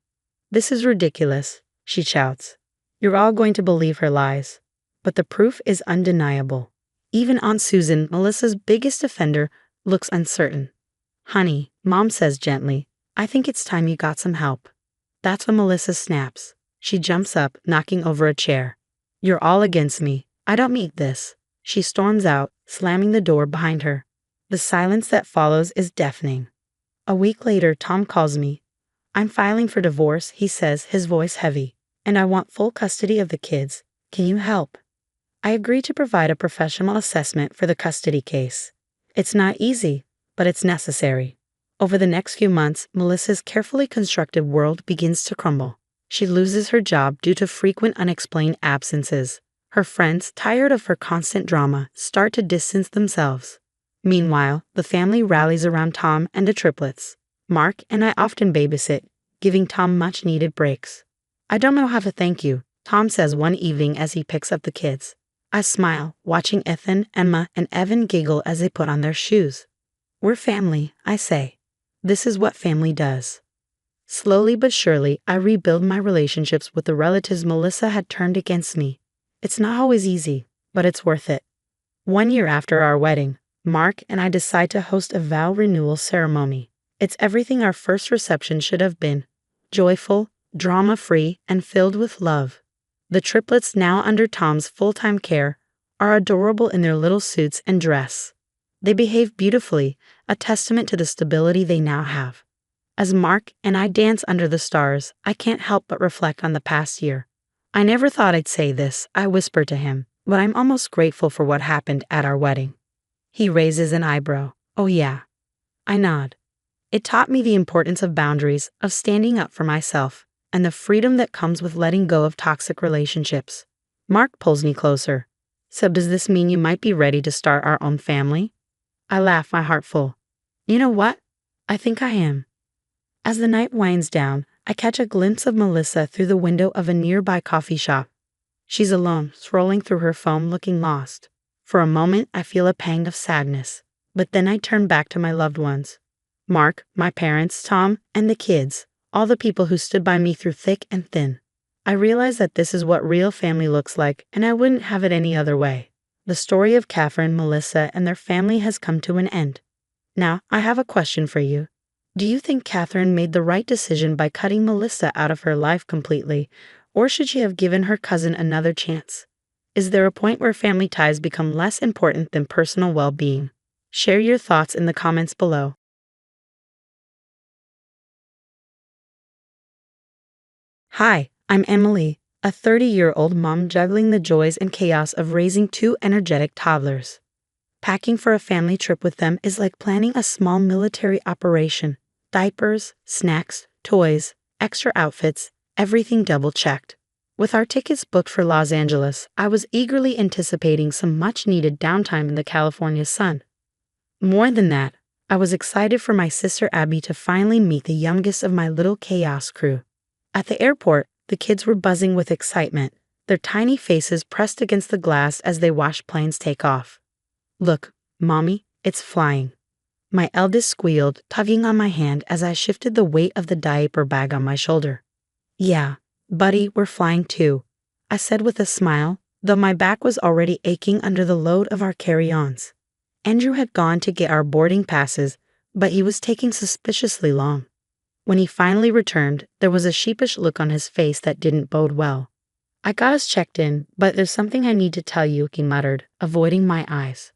This is ridiculous, she shouts. You're all going to believe her lies. But the proof is undeniable. Even Aunt Susan, Melissa's biggest offender, looks uncertain. Honey, Mom says gently, I think it's time you got some help. That's when Melissa snaps. She jumps up, knocking over a chair. You're all against me. I don't need this. She storms out, slamming the door behind her. The silence that follows is deafening. A week later, Tom calls me. I'm filing for divorce, he says, his voice heavy, and I want full custody of the kids. Can you help? I agree to provide a professional assessment for the custody case. It's not easy, but it's necessary. Over the next few months, Melissa's carefully constructed world begins to crumble. She loses her job due to frequent unexplained absences. Her friends, tired of her constant drama, start to distance themselves. Meanwhile, the family rallies around Tom and the triplets. Mark and I often babysit, giving Tom much-needed breaks. "I don't know how to thank you," Tom says one evening as he picks up the kids. I smile, watching Ethan, Emma, and Evan giggle as they put on their shoes. "We're family," I say. "This is what family does." Slowly but surely, I rebuild my relationships with the relatives Melissa had turned against me. It's not always easy, but it's worth it. 1 year after our wedding, Mark and I decide to host a vow renewal ceremony. It's everything our first reception should have been: joyful, drama-free, and filled with love. The triplets, now under Tom's full-time care, are adorable in their little suits and dress. They behave beautifully, a testament to the stability they now have. As Mark and I dance under the stars, I can't help but reflect on the past year. "I never thought I'd say this," I whisper to him, "but I'm almost grateful for what happened at our wedding." He raises an eyebrow. "Oh yeah." I nod. It taught me the importance of boundaries, of standing up for myself, and the freedom that comes with letting go of toxic relationships. Mark pulls me closer. "So does this mean you might be ready to start our own family?" I laugh, my heart full. "You know what? I think I am." As the night winds down, I catch a glimpse of Melissa through the window of a nearby coffee shop. She's alone, scrolling through her phone, looking lost. For a moment, I feel a pang of sadness, but then I turn back to my loved ones. Mark, my parents, Tom, and the kids, all the people who stood by me through thick and thin. I realize that this is what real family looks like, and I wouldn't have it any other way. The story of Catherine, Melissa, and their family has come to an end. Now, I have a question for you. Do you think Catherine made the right decision by cutting Melissa out of her life completely, or should she have given her cousin another chance? Is there a point where family ties become less important than personal well-being? Share your thoughts in the comments below. Hi, I'm Emily, a 30-year-old mom juggling the joys and chaos of raising two energetic toddlers. Packing for a family trip with them is like planning a small military operation. Diapers, snacks, toys, extra outfits, everything double-checked. With our tickets booked for Los Angeles, I was eagerly anticipating some much-needed downtime in the California sun. More than that, I was excited for my sister Abby to finally meet the youngest of my little chaos crew. At the airport, the kids were buzzing with excitement, their tiny faces pressed against the glass as they watched planes take off. "Look, Mommy, it's flying." My eldest squealed, tugging on my hand as I shifted the weight of the diaper bag on my shoulder. "Yeah, buddy, we're flying too," I said with a smile, though my back was already aching under the load of our carry-ons. Andrew had gone to get our boarding passes, but he was taking suspiciously long. When he finally returned, there was a sheepish look on his face that didn't bode well. "I got us checked in, but there's something I need to tell you," he muttered, avoiding my eyes.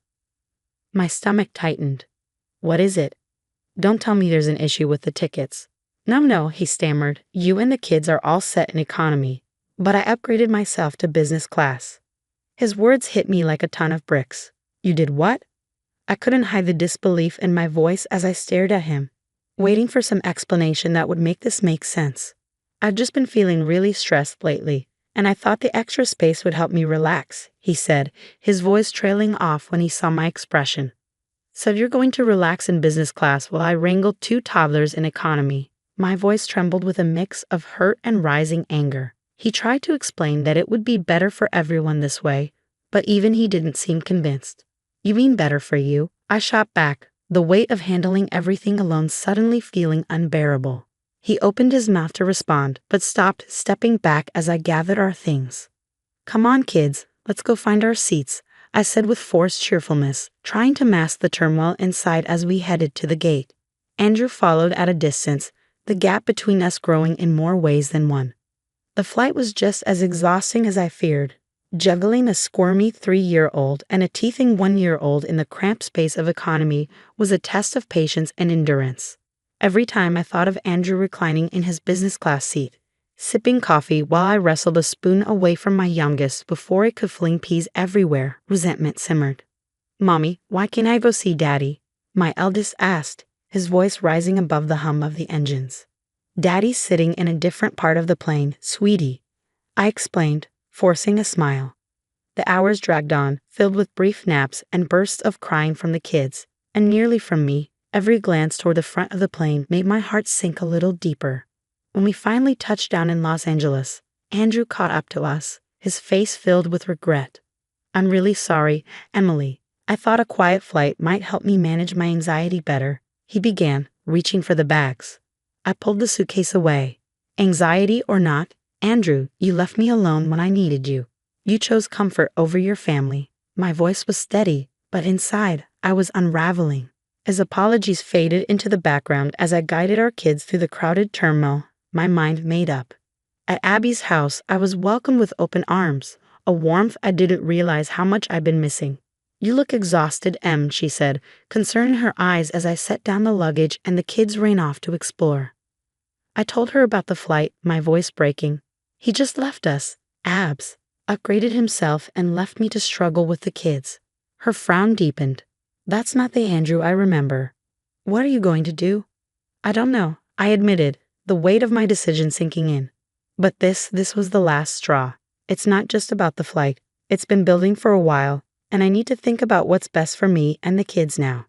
My stomach tightened. "What is it?" "Don't tell me there's an issue with the tickets." No, he stammered. "You and the kids are all set in economy, but I upgraded myself to business class." His words hit me like a ton of bricks. "You did what?" I couldn't hide the disbelief in my voice as I stared at him, waiting for some explanation that would make this make sense. "I've just been feeling really stressed lately, and I thought the extra space would help me relax," he said, his voice trailing off when he saw my expression. "So you're going to relax in business class while I wrangle two toddlers in economy." My voice trembled with a mix of hurt and rising anger. He tried to explain that it would be better for everyone this way, but even he didn't seem convinced. "You mean better for you?" I shot back, the weight of handling everything alone suddenly feeling unbearable. He opened his mouth to respond, but stopped, stepping back as I gathered our things. "Come on, kids, let's go find our seats," I said with forced cheerfulness, trying to mask the turmoil inside as we headed to the gate. Andrew followed at a distance, the gap between us growing in more ways than one. The flight was just as exhausting as I feared. Juggling a squirmy 3-year-old and a teething 1-year-old in the cramped space of economy was a test of patience and endurance. Every time I thought of Andrew reclining in his business class seat, sipping coffee while I wrestled a spoon away from my youngest before it could fling peas everywhere, resentment simmered. "Mommy, why can't I go see Daddy?" my eldest asked, his voice rising above the hum of the engines. Daddy's sitting in a different part of the plane, sweetie, I explained, forcing a smile. The hours dragged on, filled with brief naps and bursts of crying from the kids, and nearly from me. Every glance toward the front of the plane made my heart sink a little deeper. When we finally touched down in Los Angeles, Andrew caught up to us, his face filled with regret. I'm really sorry, Emily. I thought a quiet flight might help me manage my anxiety better, he began, reaching for the bags. I pulled the suitcase away. Anxiety or not, Andrew, you left me alone when I needed you. You chose comfort over your family. My voice was steady, but inside, I was unraveling. His apologies faded into the background as I guided our kids through the crowded turmoil, my mind made up. At Abby's house, I was welcomed with open arms, a warmth I didn't realize how much I'd been missing. You look exhausted, Em, she said, concern in her eyes as I set down the luggage and the kids ran off to explore. I told her about the flight, my voice breaking. He just left us, Abs, upgraded himself and left me to struggle with the kids. Her frown deepened. That's not the Andrew I remember. What are you going to do? I don't know, I admitted, the weight of my decision sinking in. But this was the last straw. It's not just about the flight. It's been building for a while, and I need to think about what's best for me and the kids now.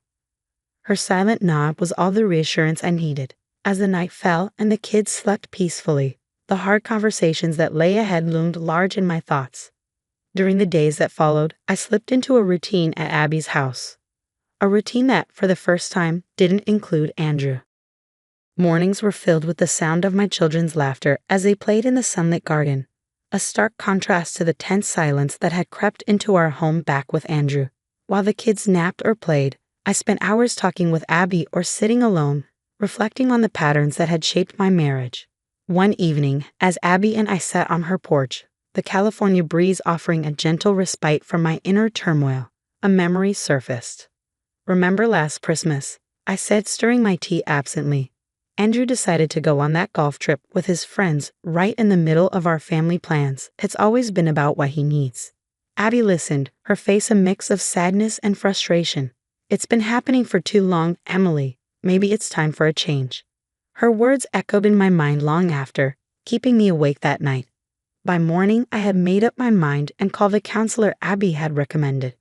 Her silent nod was all the reassurance I needed. As the night fell and the kids slept peacefully, the hard conversations that lay ahead loomed large in my thoughts. During the days that followed, I slipped into a routine at Abby's house. A routine that, for the first time, didn't include Andrew. Mornings were filled with the sound of my children's laughter as they played in the sunlit garden, a stark contrast to the tense silence that had crept into our home back with Andrew. While the kids napped or played, I spent hours talking with Abby or sitting alone, reflecting on the patterns that had shaped my marriage. One evening, as Abby and I sat on her porch, the California breeze offering a gentle respite from my inner turmoil, a memory surfaced. Remember last Christmas, I said, stirring my tea absently. Andrew decided to go on that golf trip with his friends right in the middle of our family plans. It's always been about what he needs. Abby listened, her face a mix of sadness and frustration. It's been happening for too long, Emily. Maybe it's time for a change. Her words echoed in my mind long after, keeping me awake that night. By morning, I had made up my mind and called the counselor Abby had recommended.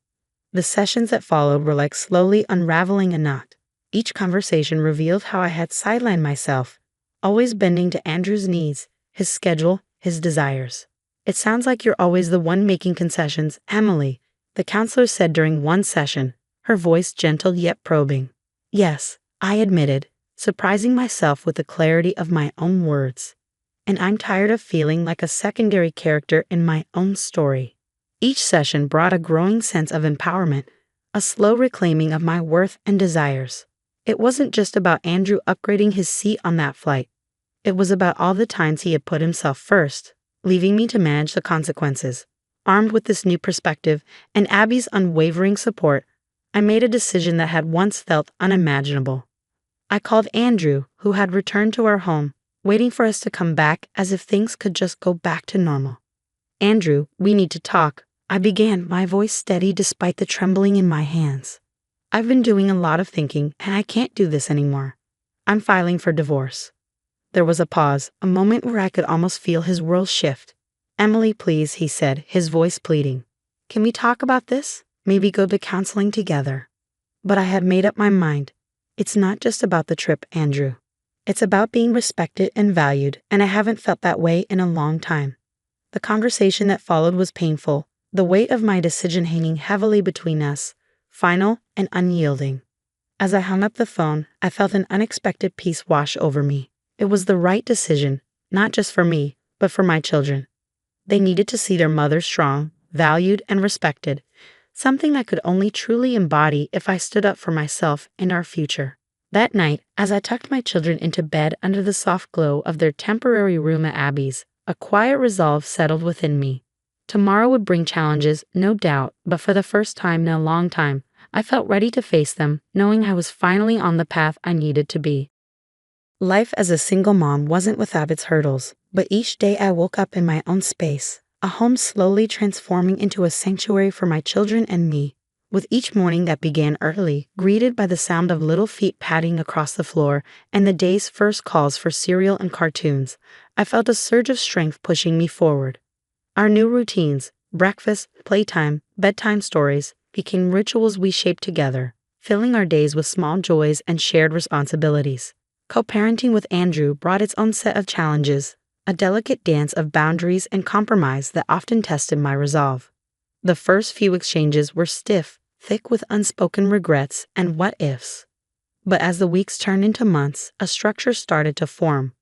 The sessions that followed were like slowly unraveling a knot. Each conversation revealed how I had sidelined myself, always bending to Andrew's needs, his schedule, his desires. It sounds like you're always the one making concessions, Emily, the counselor said during one session, her voice gentle yet probing. Yes, I admitted, surprising myself with the clarity of my own words. And I'm tired of feeling like a secondary character in my own story. Each session brought a growing sense of empowerment, a slow reclaiming of my worth and desires. It wasn't just about Andrew upgrading his seat on that flight. It was about all the times he had put himself first, leaving me to manage the consequences. Armed with this new perspective and Abby's unwavering support, I made a decision that had once felt unimaginable. I called Andrew, who had returned to our home, waiting for us to come back as if things could just go back to normal. Andrew, we need to talk, I began, my voice steady despite the trembling in my hands. I've been doing a lot of thinking, and I can't do this anymore. I'm filing for divorce. There was a pause, a moment where I could almost feel his world shift. Emily, please, he said, his voice pleading. Can we talk about this? Maybe go to counseling together. But I had made up my mind. It's not just about the trip, Andrew. It's about being respected and valued, and I haven't felt that way in a long time. The conversation that followed was painful, the weight of my decision hanging heavily between us, final and unyielding. As I hung up the phone, I felt an unexpected peace wash over me. It was the right decision, not just for me, but for my children. They needed to see their mother strong, valued, and respected, something I could only truly embody if I stood up for myself and our future. That night, as I tucked my children into bed under the soft glow of their temporary room at Abby's, a quiet resolve settled within me. Tomorrow would bring challenges, no doubt, but for the first time in a long time, I felt ready to face them, knowing I was finally on the path I needed to be. Life as a single mom wasn't without its hurdles, but each day I woke up in my own space, a home slowly transforming into a sanctuary for my children and me. With each morning that began early, greeted by the sound of little feet padding across the floor and the day's first calls for cereal and cartoons, I felt a surge of strength pushing me forward. Our new routines, breakfast, playtime, bedtime stories, became rituals we shaped together, filling our days with small joys and shared responsibilities. Co-parenting with Andrew brought its own set of challenges, a delicate dance of boundaries and compromise that often tested my resolve. The first few exchanges were stiff, thick with unspoken regrets and what-ifs. But as the weeks turned into months, a structure started to form,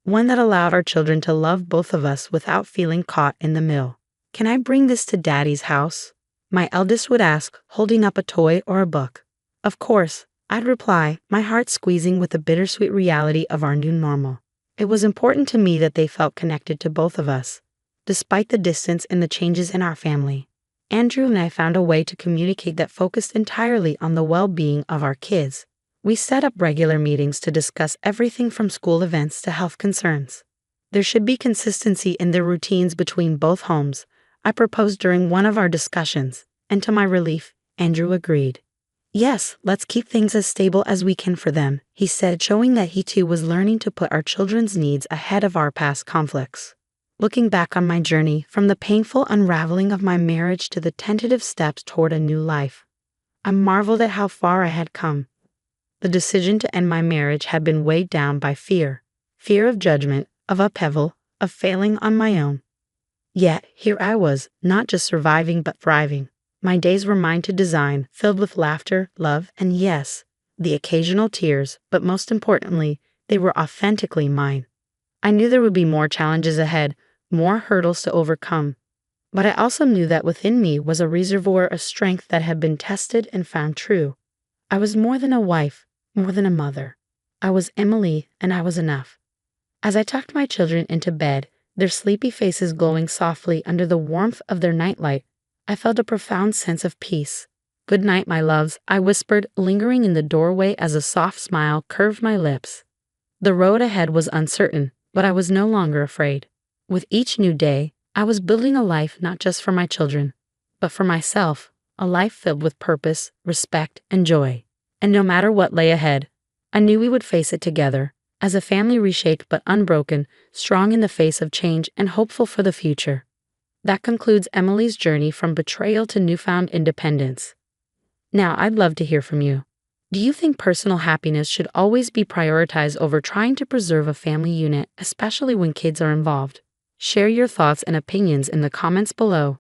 one that allowed our children to love both of us without feeling caught in the middle. "Can I bring this to Daddy's house?" my eldest would ask, holding up a toy or a book. Of course, I'd reply, my heart squeezing with the bittersweet reality of our new normal. It was important to me that they felt connected to both of us, despite the distance and the changes in our family. Andrew and I found a way to communicate that focused entirely on the well-being of our kids. We set up regular meetings to discuss everything from school events to health concerns. There should be consistency in the routines between both homes, I proposed during one of our discussions, and to my relief, Andrew agreed. "Yes, let's keep things as stable as we can for them," he said, showing that he too was learning to put our children's needs ahead of our past conflicts. Looking back on my journey, from the painful unraveling of my marriage to the tentative steps toward a new life, I marveled at how far I had come. The decision to end my marriage had been weighed down by fear of judgment, of upheaval, of failing on my own. Yet, here I was, not just surviving but thriving. My days were mine to design, filled with laughter, love, and yes, the occasional tears, but most importantly, they were authentically mine. I knew there would be more challenges ahead, more hurdles to overcome, but I also knew that within me was a reservoir of strength that had been tested and found true. I was more than a wife, more than a mother. I was Emily, and I was enough. As I tucked my children into bed, their sleepy faces glowing softly under the warmth of their nightlight, I felt a profound sense of peace. "Good night, my loves," I whispered, lingering in the doorway as a soft smile curved my lips. The road ahead was uncertain, but I was no longer afraid. With each new day, I was building a life not just for my children, but for myself, a life filled with purpose, respect, and joy. And no matter what lay ahead, I knew we would face it together, as a family reshaped but unbroken, strong in the face of change and hopeful for the future. That concludes Emily's journey from betrayal to newfound independence. Now, I'd love to hear from you. Do you think personal happiness should always be prioritized over trying to preserve a family unit, especially when kids are involved? Share your thoughts and opinions in the comments below.